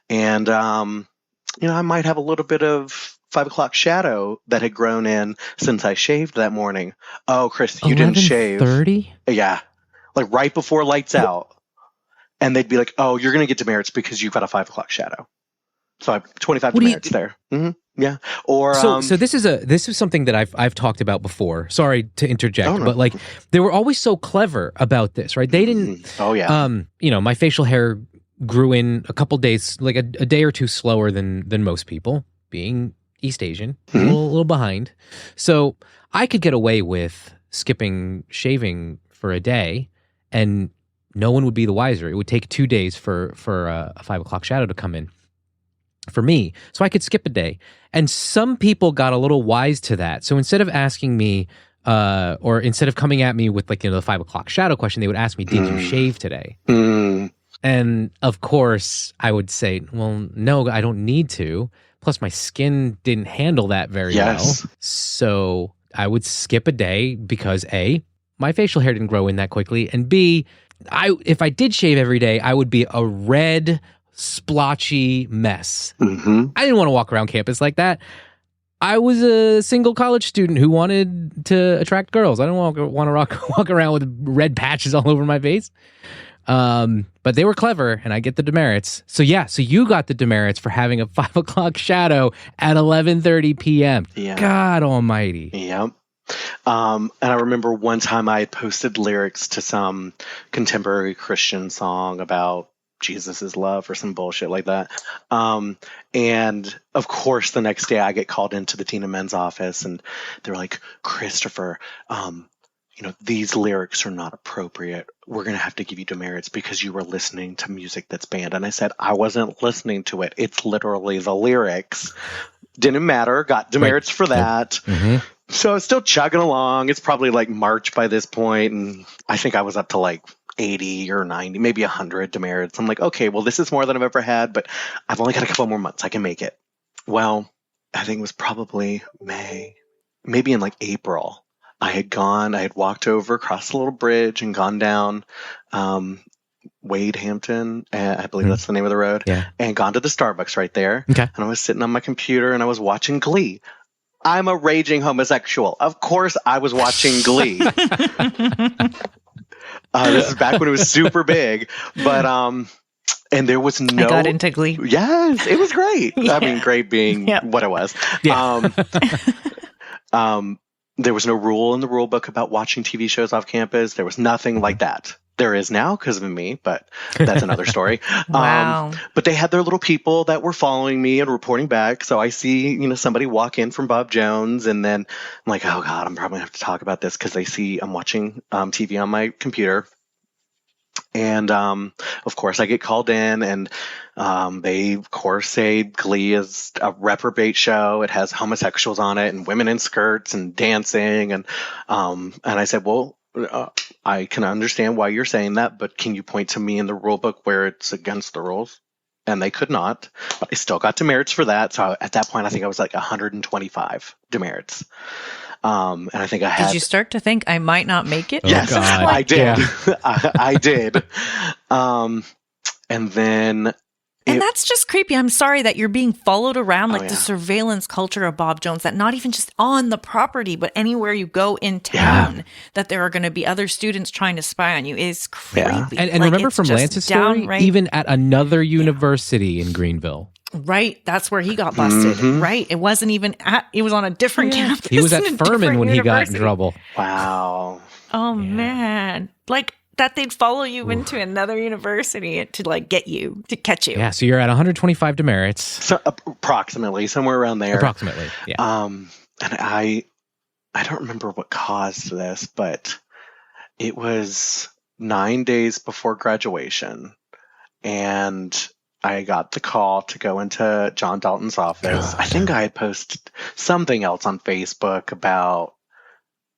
And, I might have a little bit of 5 o'clock shadow that had grown in since I shaved that morning. Oh, Chris, you didn't shave. 11:30? Yeah. Like right before lights out. And they'd be like, oh, you're going to get demerits because you've got a 5 o'clock shadow. So I have 25 demerits there. Yeah. Or so this is something that I've talked about before. Sorry to interject, but like they were always so clever about this, right? They didn't. My facial hair grew in a couple days, like a day or two slower than most people, being East Asian, a little behind. So I could get away with skipping shaving for a day, and no one would be the wiser. It would take 2 days for a 5 o'clock shadow to come in for me. So I could skip a day. And some people got a little wise to that. So instead of asking me, or instead of coming at me with the 5 o'clock shadow question, they would ask me, did you shave today? And of course I would say, well, no, I don't need to. Plus my skin didn't handle that very well. So I would skip a day because A, my facial hair didn't grow in that quickly, and B, if I did shave every day, I would be a red, splotchy mess. Mm-hmm. I didn't want to walk around campus like that. I was a single college student who wanted to attract girls. I don't want to walk around with red patches all over my face. But they were clever, and I get the demerits. So you got the demerits for having a 5 o'clock shadow at 11:30 p.m. Yeah. God almighty. Yep. And I remember one time I had posted lyrics to some contemporary Christian song about Jesus' love or some bullshit like that. And of course, the next day I get called into the Teen and Men's office, and they're like, Christopher, these lyrics are not appropriate. We're going to have to give you demerits because you were listening to music that's banned. And I said, I wasn't listening to it. It's literally the lyrics. Didn't matter. Got demerits for that. Mm-hmm. So it's still chugging along. It's probably like March by this point, and I think I was up to like 80 or 90, maybe 100 demerits. I'm like, okay, well, this is more than I've ever had, but I've only got a couple more months. I can make it. Well, I think it was probably May, maybe in like April. I had walked over across the little bridge and gone down Wade Hampton, I believe that's the name of the road, and gone to the Starbucks right there. Okay. And I was sitting on my computer and I was watching Glee. I'm a raging homosexual. Of course I was watching Glee. This is back when it was super big, but and there was no. I got into Glee. Yes, it was great. I mean, great being what it was. Yeah. There was no rule in the rule book about watching TV shows off campus. There was nothing like that. There is now because of me, but that's another story. Wow. But they had their little people that were following me and reporting back. So I see, somebody walk in from Bob Jones, and then I'm like, oh God, I'm probably gonna have to talk about this because they see I'm watching TV on my computer. And of course, I get called in, and they, of course, say Glee is a reprobate show. It has homosexuals on it, and women in skirts, and dancing, and I said, well, I can understand why you're saying that, but can you point to me in the rule book where it's against the rules? And they could not. But I still got demerits for that. So at that point, I think I was like 125 demerits. And I think I had. Did you start to think I might not make it? Yes, God. I did. Yeah. I did. And then. And that's just creepy. I'm sorry that you're being followed around like the yeah. surveillance culture of Bob Jones, that not even just on the property, but anywhere you go in town, that there are going to be other students trying to spy on you is creepy. Yeah. And remember from Lance's story, even at another university in Greenville. Right. That's where he got busted. Mm-hmm. Right. It wasn't even it was on a different campus. He was at in a Furman different when he got in university. trouble. Wow. Oh, man. Like that they'd follow you into another university to like get you, to catch you. Yeah. So you're at 125 demerits. So approximately, somewhere around there. Approximately. Yeah. And I don't remember what caused this, but it was 9 days before graduation, and I got the call to go into John Dalton's office. I think I had posted something else on Facebook about,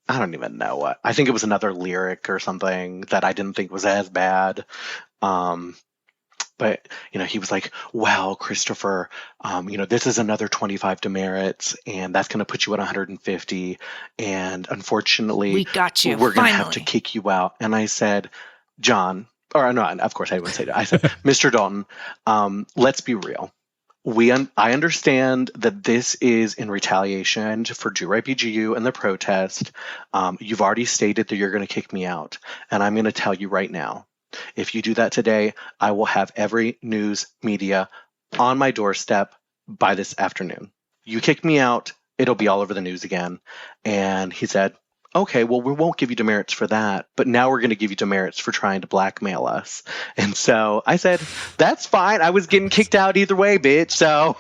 I don't even know what. I think it was another lyric or something that I didn't think was as bad. But, he was like, wow, Christopher, this is another 25 demerits, and that's going to put you at 150. And unfortunately, we got you. We're going to have to kick you out. And I said, John, or no, of course I wouldn't say that. I said, Mr. Dalton, let's be real. I understand that this is in retaliation for Do Right BGU and the protest. You've already stated that you're going to kick me out. And I'm going to tell you right now, if you do that today, I will have every news media on my doorstep by this afternoon. You kick me out, it'll be all over the news again. And he said, okay, well, we won't give you demerits for that, but now we're going to give you demerits for trying to blackmail us. And so I said, that's fine. I was getting kicked out either way, bitch. So,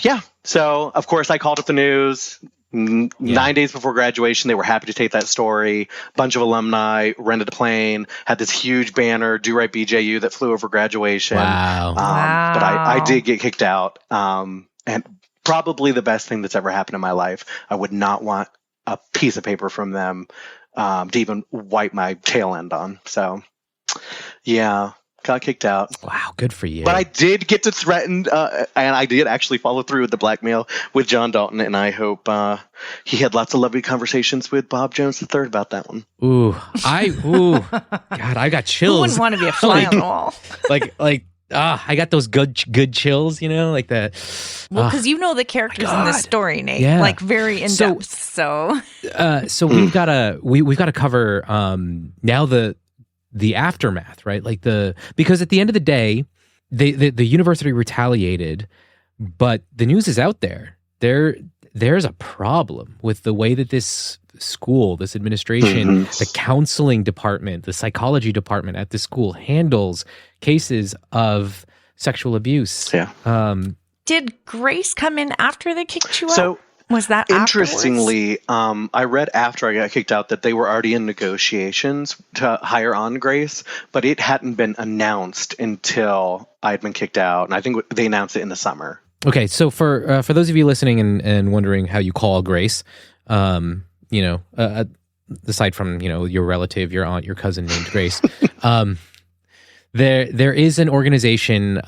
yeah. So, of course, I called up the news. 9 days before graduation, they were happy to take that story. Bunch of alumni rented a plane, had this huge banner, Do Right BJU, that flew over graduation. Wow. But I did get kicked out. And probably the best thing that's ever happened in my life. I would not want a piece of paper from them to even wipe my tail end on. So, yeah. got kicked out. Wow, good for you. But I did get to threaten, and I did actually follow through with the blackmail with John Dalton, and I hope he had lots of lovely conversations with Bob Jones III about that one. Ooh, God, I got chills. Who wouldn't want to be a fly on the wall? I got those good chills, like that. Well, because you know the characters in this story, Nate, Yeah. like very in depth. So we've got to cover now the aftermath, right? Because at the end of the day, the university retaliated, but the news is out there. There's a problem with the way that this school, this administration, the counseling department, the psychology department at the school handles cases of sexual abuse. Yeah. Did Grace come in after they kicked you out? So was that interestingly, I read after I got kicked out that they were already in negotiations to hire on Grace, but it hadn't been announced until I'd been kicked out, and I think they announced it in the summer. Okay, so for those of you listening and wondering how you call Grace, aside from your relative, your aunt, your cousin named Grace, there is an organization.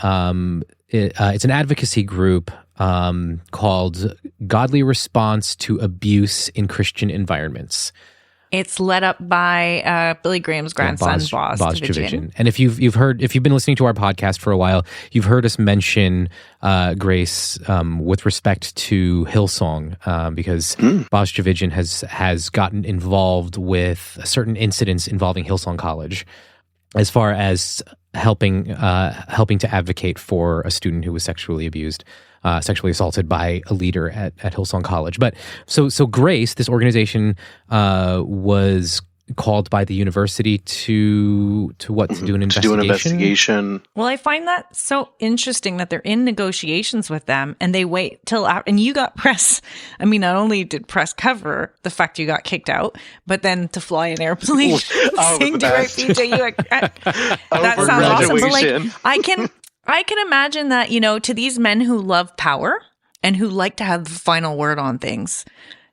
It's an advocacy group called Godly Response to Abuse in Christian Environments. It's led up by Billy Graham's grandson, Boz Tchividjian. And if you've been listening to our podcast for a while, you've heard us mention Grace with respect to Hillsong, because Boz Tchividjian has gotten involved with certain incidents involving Hillsong College, as far as helping to advocate for a student who was sexually assaulted by a leader at Hillsong College. But so Grace, this organization, was called by the university to do an investigation. To do an investigation. Well, I find that so interesting that they're in negotiations with them and they wait till after, and you got press. I mean, not only did press cover the fact you got kicked out, but then to fly an airplane, sing to right BJU. That sounds awesome. But I can imagine that, to these men who love power and who like to have the final word on things,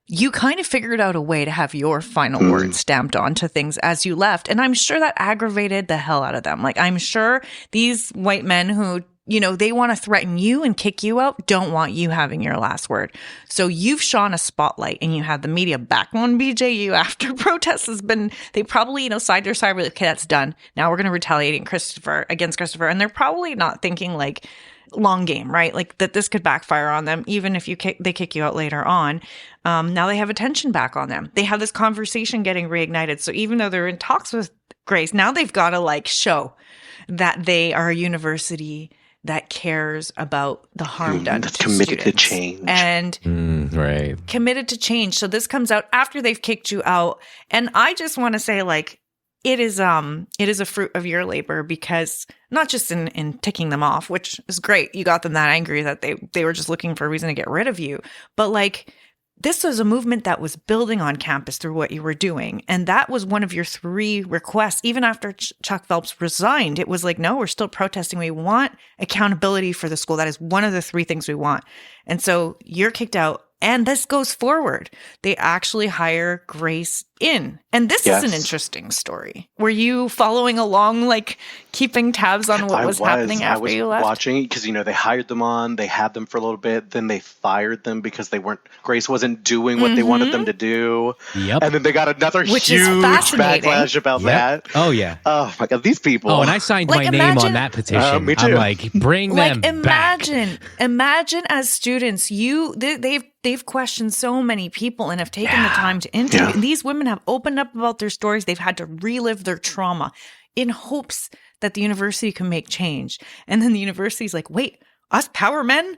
you kind of figured out a way to have your final word stamped onto things as you left. And I'm sure that aggravated the hell out of them. Like, I'm sure these white men who, they want to threaten you and kick you out, don't want you having your last word. So you've shone a spotlight and you have the media back on BJU after protests has been, they probably, side to side, okay, that's done. Now we're going to retaliate against Christopher. And they're probably not thinking like long game, right? Like that this could backfire on them, even if they kick you out later on. Now they have attention back on them. They have this conversation getting reignited. So even though they're in talks with Grace, now they've got to show that they are a university that cares about the harm done that's to committed students. to change. And right. Committed to change. So this comes out after they've kicked you out. And I just want to say, it is a fruit of your labor, because not just in ticking them off, which is great. You got them that angry that they were just looking for a reason to get rid of you. But this was a movement that was building on campus through what you were doing. And that was one of your 3 requests. Even after Chuck Phelps resigned, it was no, we're still protesting. We want accountability for the school. That is one of the 3 things we want. And so you're kicked out. And this goes forward. They actually hire Grace in. And this is an interesting story. Were you following along, keeping tabs on what was happening after you left? I was watching, because, they hired them on, they had them for a little bit, then they fired them because Grace wasn't doing what they wanted them to do. Yep. And then they got another huge backlash about that. Oh, yeah. Oh, my God, these people. Oh, and I signed my name on that petition. Me too. I'm bring them back. Imagine as students, they've questioned so many people and have taken the time to interview. Yeah. And these women have opened up about their stories. They've had to relive their trauma in hopes that the university can make change. And then the university's like, wait, us power men,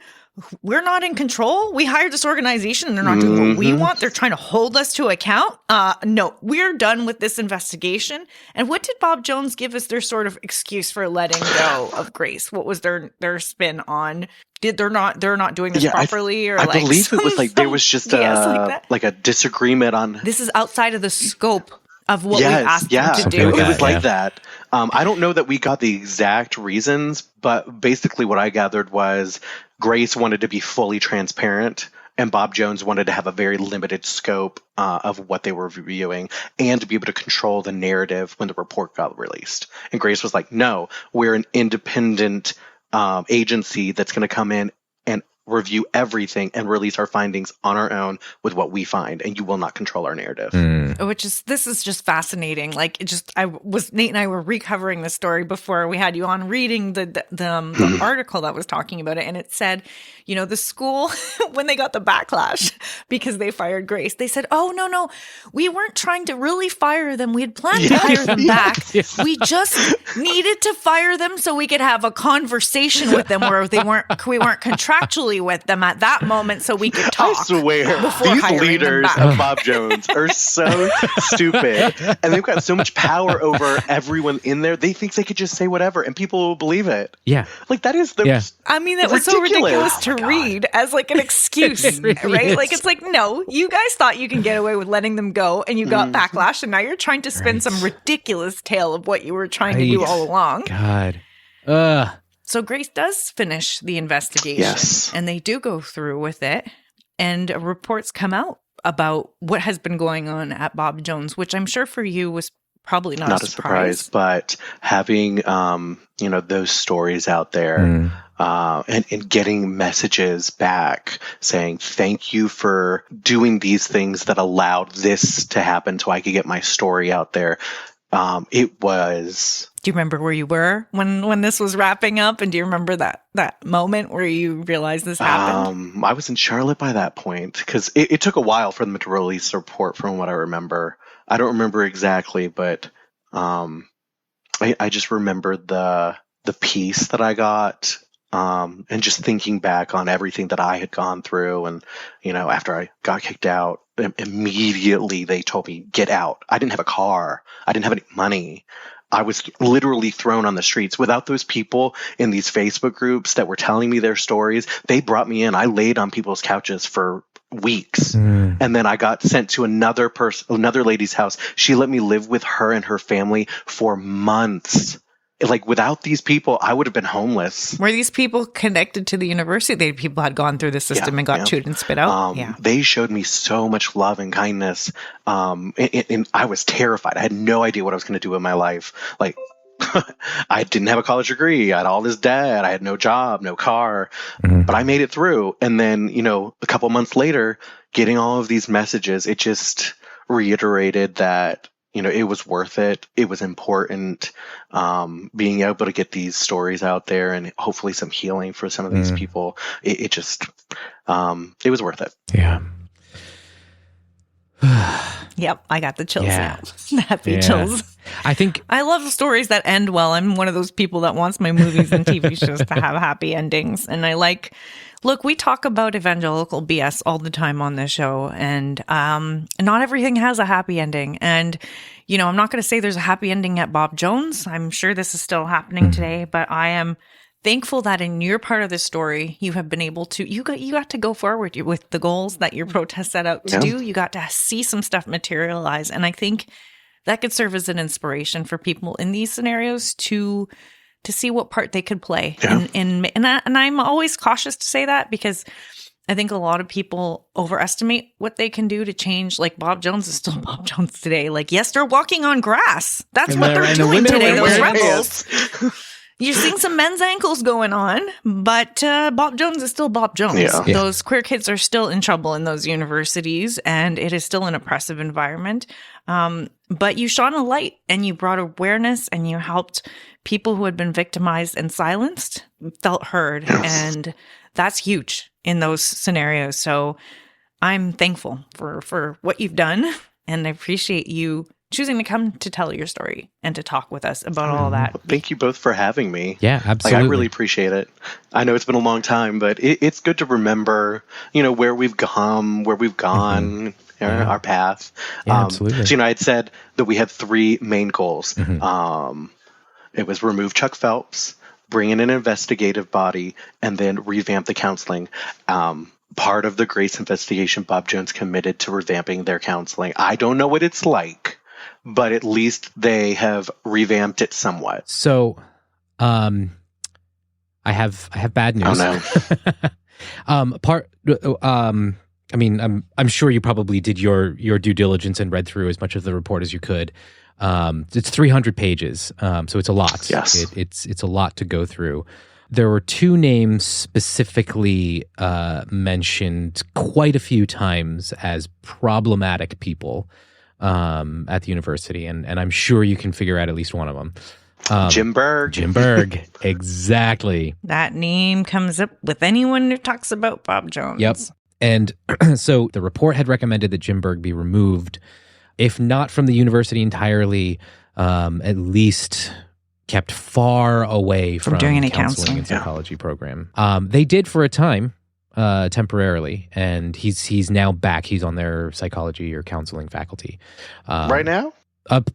we're not in control? We hired this organization and they're not doing what we want? They're trying to hold us to account? No, we're done with this investigation. And what did Bob Jones give as their sort of excuse for letting go of Grace? What was their spin on? They're not doing this properly? I believe it was there was just a disagreement on. This is outside of the scope of what we asked them to do. It was like that. I don't know that we got the exact reasons, but basically what I gathered was Grace wanted to be fully transparent and Bob Jones wanted to have a very limited scope of what they were reviewing and to be able to control the narrative when the report got released. And Grace was like, no, we're an independent agency that's going to come in and review everything and release our findings on our own with what we find, and you will not control our narrative. This is just fascinating. Like, Nate and I were recovering the story before we had you on, reading the article that was talking about it, and it said, the school, when they got the backlash because they fired Grace, they said, oh, no, we weren't trying to really fire them. We had planned to hire them back. We just needed to fire them so we could have a conversation with them where we weren't contractually with them at that moment so we could talk. I swear, these leaders of Bob Jones are so stupid, and they've got so much power over everyone in there. They think they could just say whatever, and people will believe it. Yeah, like that is I mean, that was so ridiculous to read as like an excuse, really right? Is. Like, it's like, no, you guys thought you can get away with letting them go, and you got backlash, and now you're trying to spin some ridiculous tale of what you were trying to do all along. God. So Grace does finish the investigation, and they do go through with it, and reports come out about what has been going on at Bob Jones, which I'm sure for you was probably not a surprise. But having those stories out there and getting messages back saying thank you for doing these things that allowed this to happen so I could get my story out there. It was. Do you remember where you were when this was wrapping up? And do you remember that moment where you realized this happened? I was in Charlotte by that point because it took a while for them to release a report from what I remember. I don't remember exactly, but I just remembered the piece that I got and just thinking back on everything that I had gone through. And, after I got kicked out, immediately they told me, get out. I didn't have a car. I didn't have any money. I was literally thrown on the streets. Without those people in these Facebook groups that were telling me their stories, they brought me in. I laid on people's couches for weeks. And then I got sent to another lady's house. She let me live with her and her family for months. Like, without these people, I would have been homeless. Were these people connected to the university? People had gone through the system and got chewed and spit out? They showed me so much love and kindness. And I was terrified. I had no idea what I was going to do with my life. Like, I didn't have a college degree. I had all this debt. I had no job, no car. But I made it through. And then, a couple months later, getting all of these messages, it just reiterated that it was worth it. It was important, being able to get these stories out there and hopefully some healing for some of these people. It was worth it. Yeah. Yep, I got the chills now. Happy chills. I love stories that end well. I'm one of those people that wants my movies and TV shows to have happy endings. And look, we talk about evangelical BS all the time on this show, and not everything has a happy ending. And, I'm not going to say there's a happy ending at Bob Jones. I'm sure this is still happening today, but I am thankful that in your part of the story, you have been able to, you got to go forward with the goals that your protest set out to do. You got to see some stuff materialize. And I think that could serve as an inspiration for people in these scenarios to see what part they could play. Yeah. And I'm always cautious to say that because I think a lot of people overestimate what they can do to change. Like, Bob Jones is still Bob Jones today. Like, yes, they're walking on grass. That's what they're doing today, those rebels. You're seeing some men's ankles going on, but Bob Jones is still Bob Jones. Yeah. Those queer kids are still in trouble in those universities, and it is still an oppressive environment. But you shone a light, and you brought awareness, and you helped people who had been victimized and silenced felt heard. Yes. And that's huge in those scenarios. So I'm thankful for what you've done, and I appreciate you choosing to come to tell your story and to talk with us about all that. Thank you both for having me. Yeah, absolutely. I really appreciate it. I know it's been a long time, but it's good to remember, where we've come, where we've gone, our path. Yeah, absolutely. So, I had said that we had three main goals. It was remove Chuck Phelps, bring in an investigative body, and then revamp the counseling. Part of the Grace investigation, Bob Jones committed to revamping their counseling. I don't know what it's like, but at least they have revamped it somewhat. So, I have bad news. Oh no. I mean, I'm sure you probably did your due diligence and read through as much of the report as you could. It's 300 pages, so it's a lot. Yes. It's a lot to go through. There were two names specifically mentioned quite a few times as problematic people at the university, and I'm sure you can figure out at least one of them. Jim Berg. Jim Berg, exactly. That name comes up with anyone who talks about Bob Jones. Yep. And so the report had recommended that Jim Berg be removed, if not from the university entirely, at least kept far away from doing any counseling and psychology program. They did for a time, temporarily, and he's now back. He's on their psychology or counseling faculty. Right now?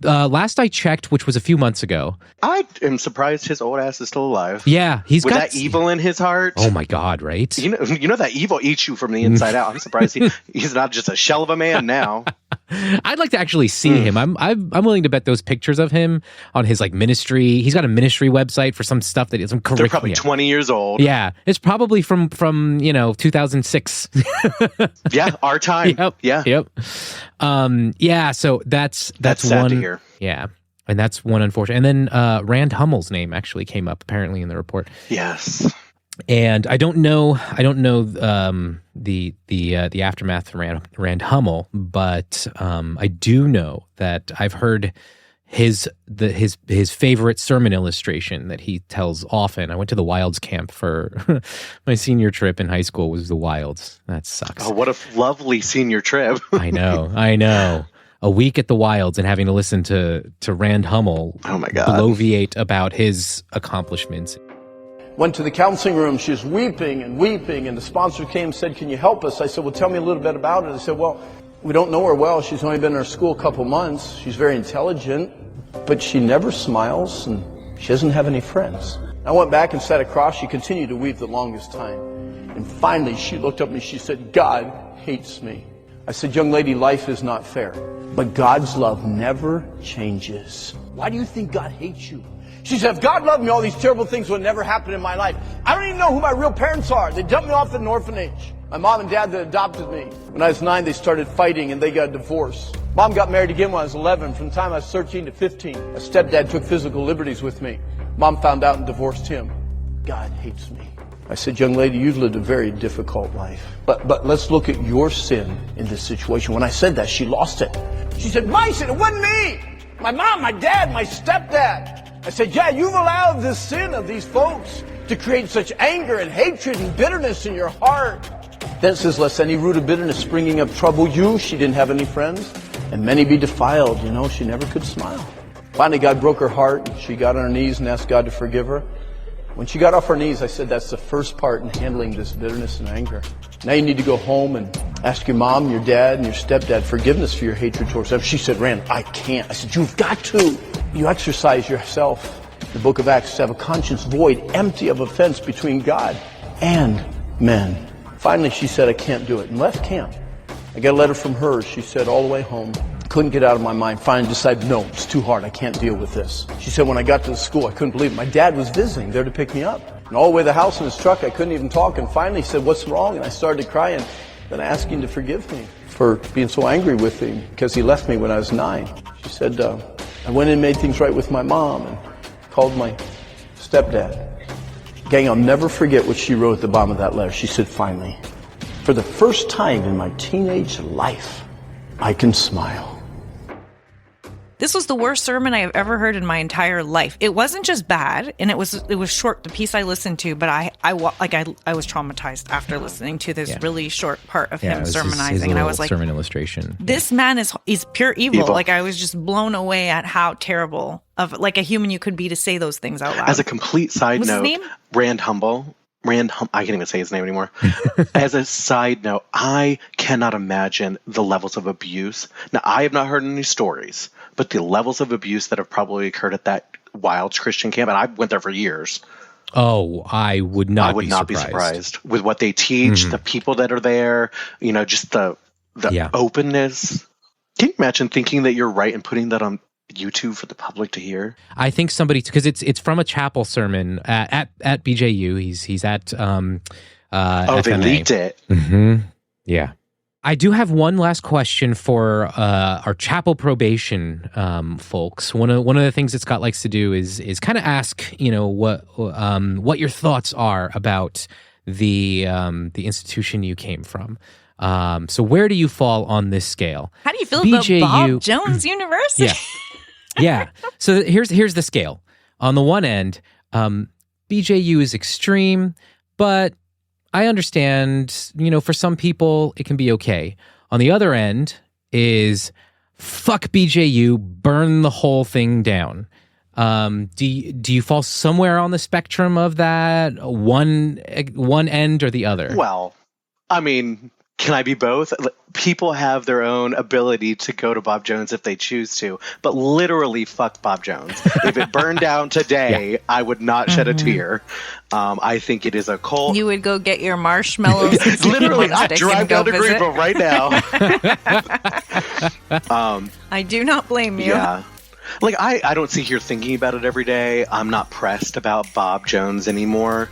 Last I checked, which was a few months ago. I am surprised his old ass is still alive. Yeah, with that evil in his heart. Oh my God, right? You know that evil eats you from the inside out. I'm surprised he's not just a shell of a man now. I'd like to actually see him. I'm willing to bet those pictures of him on his ministry. He's got a ministry website for some stuff that is some curriculum. They're probably 20 years old. Yeah, it's probably from 2006. Yeah, our time. Yep. Yeah. So that's sad one to hear. Yeah, and that's one unfortunate. And then Rand Hummel's name actually came up apparently in the report. Yes. And I don't know the aftermath of Rand Hummel, but I do know that I've heard his favorite sermon illustration that he tells often. I went to the Wilds camp for my senior trip in high school. Was the Wilds. That sucks. Oh, what a lovely senior trip. I know. A week at the Wilds and having to listen to Rand Hummel bloviate about his accomplishments. Went to the counseling room. She was weeping, and the sponsor came and said, "Can you help us?" I said, "Well, tell me a little bit about it." I said, "Well, we don't know her well. She's only been in our school a couple months. She's very intelligent, but she never smiles, and she doesn't have any friends." I went back and sat across. She continued to weep the longest time. And finally, she looked up at me. She said, "God hates me." I said, "Young lady, life is not fair, but God's love never changes. Why do you think God hates you?" She said, "If God loved me, all these terrible things would never happen in my life. I don't even know who my real parents are. They dumped me off at an orphanage. My mom and dad that adopted me. When I was 9, they started fighting and they got divorced. Mom got married again when I was 11. From the time I was 13 to 15, my stepdad took physical liberties with me. Mom found out and divorced him. God hates me." I said, "Young lady, you've lived a very difficult life. But let's look at your sin in this situation." When I said that, she lost it. She said, "My sin, it wasn't me. My mom, my dad, my stepdad." I said, "Yeah, you've allowed this sin of these folks to create such anger and hatred and bitterness in your heart." Then it says, "Lest any root of bitterness springing up trouble you." She didn't have any friends. "And many be defiled." She never could smile. Finally, God broke her heart. She got on her knees and asked God to forgive her. When she got off her knees, I said, "That's the first part in handling this bitterness and anger. Now you need to go home and ask your mom, your dad, and your stepdad forgiveness for your hatred towards them." She said, "Rand, I can't." I said, "You've got to. You exercise yourself." The book of Acts, to have a conscience void, empty of offense between God and men. Finally, she said, "I can't do it," and left camp. I got a letter from her. She said, all the way home, couldn't get out of my mind. Finally decided, no, it's too hard. I can't deal with this. She said, "When I got to the school, I couldn't believe it. My dad was visiting there to pick me up. And all the way to the house in his truck, I couldn't even talk. And finally he said, 'What's wrong?' And I started crying. Then I asked him to forgive me for being so angry with him because he left me when I was 9. She said, I went in and made things right with my mom and called my stepdad." Gang, I'll never forget what she wrote at the bottom of that letter. She said, "Finally, for the first time in my teenage life, I can smile." This was the worst sermon I have ever heard in my entire life. It wasn't just bad, and it was short. The piece I listened to, but I was traumatized after listening to this really short part of him sermonizing, and I was like, sermon illustration. This man is pure evil. Like, I was just blown away at how terrible of a human you could be to say those things out loud. As a complete side What's note, his name? Rand Hummel, I can't even say his name anymore. As a side note, I cannot imagine the levels of abuse. Now, I have not heard any stories, but the levels of abuse that have probably occurred at that Wilds Christian camp, and I went there for years. Oh, I would not be surprised with what they teach, the people that are there, just the openness. Can you imagine thinking that you're right and putting that on YouTube for the public to hear? I think somebody, because it's from a chapel sermon at BJU. He's at they leaked it. Mm-hmm. Yeah. I do have one last question for our chapel probation folks. One of the things that Scott likes to do is kind of ask, what your thoughts are about the institution you came from. So where do you fall on this scale? How do you feel BJU, about Bob Jones University? Yeah. So here's the scale. On the one end, BJU is extreme, but I understand, for some people it can be okay. On the other end is fuck BJU, burn the whole thing down. Do you fall somewhere on the spectrum of that, one end or the other? Well, I mean, can I be both? People have their own ability to go to Bob Jones if they choose to, but literally fuck Bob Jones. If it burned down today, I would not shed a tear. I think it is a cult. You would go get your marshmallows. Literally, I drive down to Greenville right now. I do not blame you. Yeah. Like, I don't sit here thinking about it every day. I'm not pressed about Bob Jones anymore.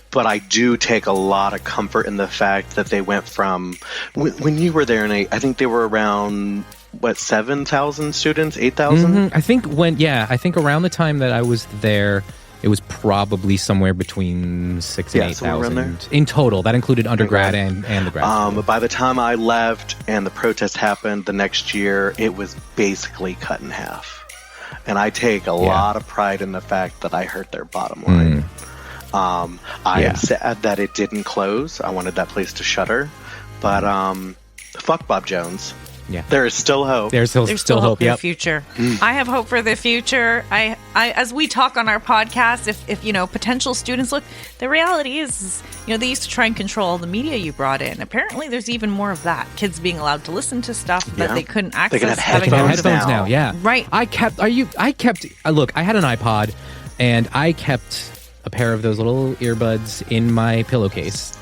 But I do take a lot of comfort in the fact that they went from, when you were there, Nate, I think they were around, 7,000 students, 8,000? I think around the time that I was there, it was probably somewhere between 6,000 and 8,000 in total. That included undergrad and the grad school. But by the time I left and the protest happened the next year, it was basically cut in half. And I take a lot of pride in the fact that I hurt their bottom line. I am sad that it didn't close. I wanted that place to shutter. But fuck Bob Jones. Yeah. There is still hope. There's still hope for the future. I have hope for the future. I as we talk on our podcast, if potential students look, the reality is, they used to try and control all the media you brought in. Apparently, there's even more of that. Kids being allowed to listen to stuff that they couldn't access. They can have headphones now. Yeah. Right. I kept. Look, I had an iPod, and I kept a pair of those little earbuds in my pillowcase.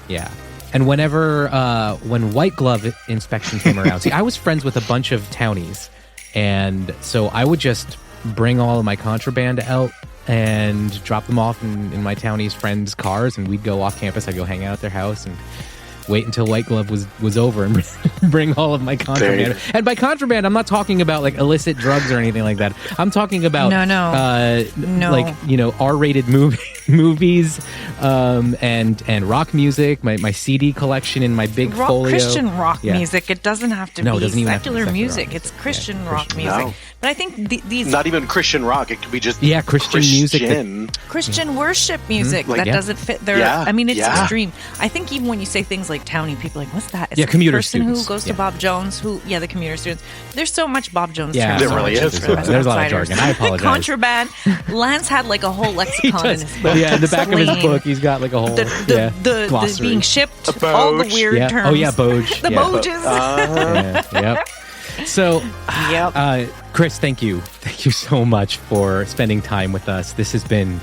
Yeah. And when white glove inspection came around, see, I was friends with a bunch of townies, and so I would just bring all of my contraband out and drop them off in my townies' friends' cars, and we'd go off campus. I'd go hang out at their house and wait until white glove was over and bring all of my contraband. And by contraband, I'm not talking about like illicit drugs or anything like that. I'm talking about like R-rated movies and rock music. My CD collection in my big folio. Christian rock music. It doesn't have to be secular music. It's Christian rock music. No. But I think these not even Christian rock. It could be just Christian music. Christian worship music that doesn't fit their. I mean, it's extreme. I think even when you say things like townie, people are like, what's that? It's commuter person students. who goes to Bob Jones. The commuter students. There's so much Bob Jones. Yeah, there really is. There's a lot of jargon. I apologize. Contraband. Lance had like a whole lexicon in his book. Yeah, in the back of his book, he's got like a whole the being shipped, all the weird terms. Oh yeah, Boge. The Boges. Yep. So, Chris, thank you so much for spending time with us. This has been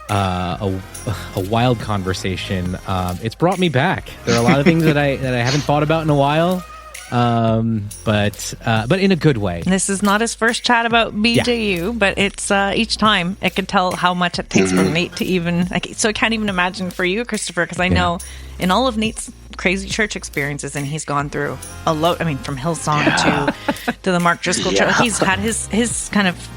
a wild conversation. It's brought me back. There are a lot of things that I haven't thought about in a while, but in a good way. This is not his first chat about BJU, but it's each time I can tell how much it takes for Nate to even. So I can't even imagine for you, Christopher, because I know in all of Nate's crazy church experiences, and he's gone through a lot. I mean, from Hillsong to the Mark Driscoll church, he's had his kind of.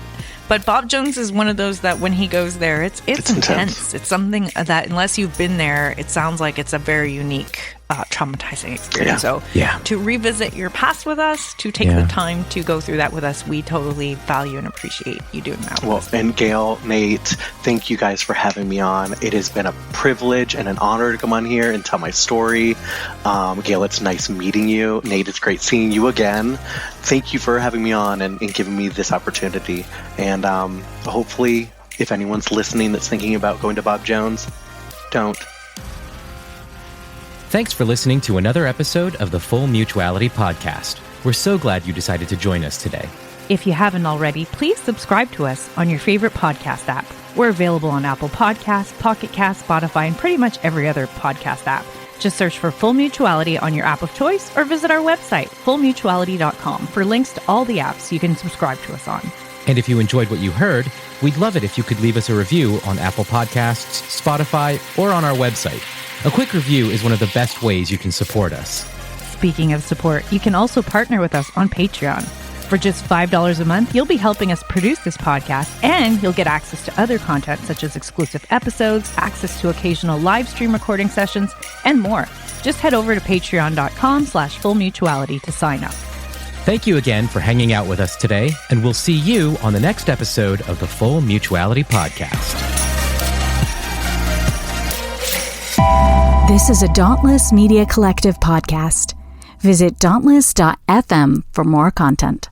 But Bob Jones is one of those that when he goes there, it's intense. It's something that unless you've been there, it sounds like it's a very unique, traumatizing experience. So to revisit your past with us, to take the time to go through that with us, we totally value and appreciate you doing that with us. And Gail, Nate, thank you guys for having me on. It has been a privilege and an honor to come on here and tell my story. Gail, it's nice meeting you. Nate, it's great seeing you again. Thank you for having me on and giving me this opportunity. And hopefully, if anyone's listening that's thinking about going to Bob Jones, don't. Thanks for listening to another episode of the Full Mutuality Podcast. We're so glad you decided to join us today. If you haven't already, please subscribe to us on your favorite podcast app. We're available on Apple Podcasts, Pocket Cast, Spotify, and pretty much every other podcast app. Just search for Full Mutuality on your app of choice or visit our website, fullmutuality.com, for links to all the apps you can subscribe to us on. And if you enjoyed what you heard, we'd love it if you could leave us a review on Apple Podcasts, Spotify, or on our website. A quick review is one of the best ways you can support us. Speaking of support, you can also partner with us on Patreon. For just $5 a month, you'll be helping us produce this podcast, and you'll get access to other content such as exclusive episodes, access to occasional live stream recording sessions, and more. Just head over to patreon.com/fullmutuality to sign up. Thank you again for hanging out with us today, and we'll see you on the next episode of the Full Mutuality Podcast. This is a Dauntless Media Collective podcast. Visit dauntless.fm for more content.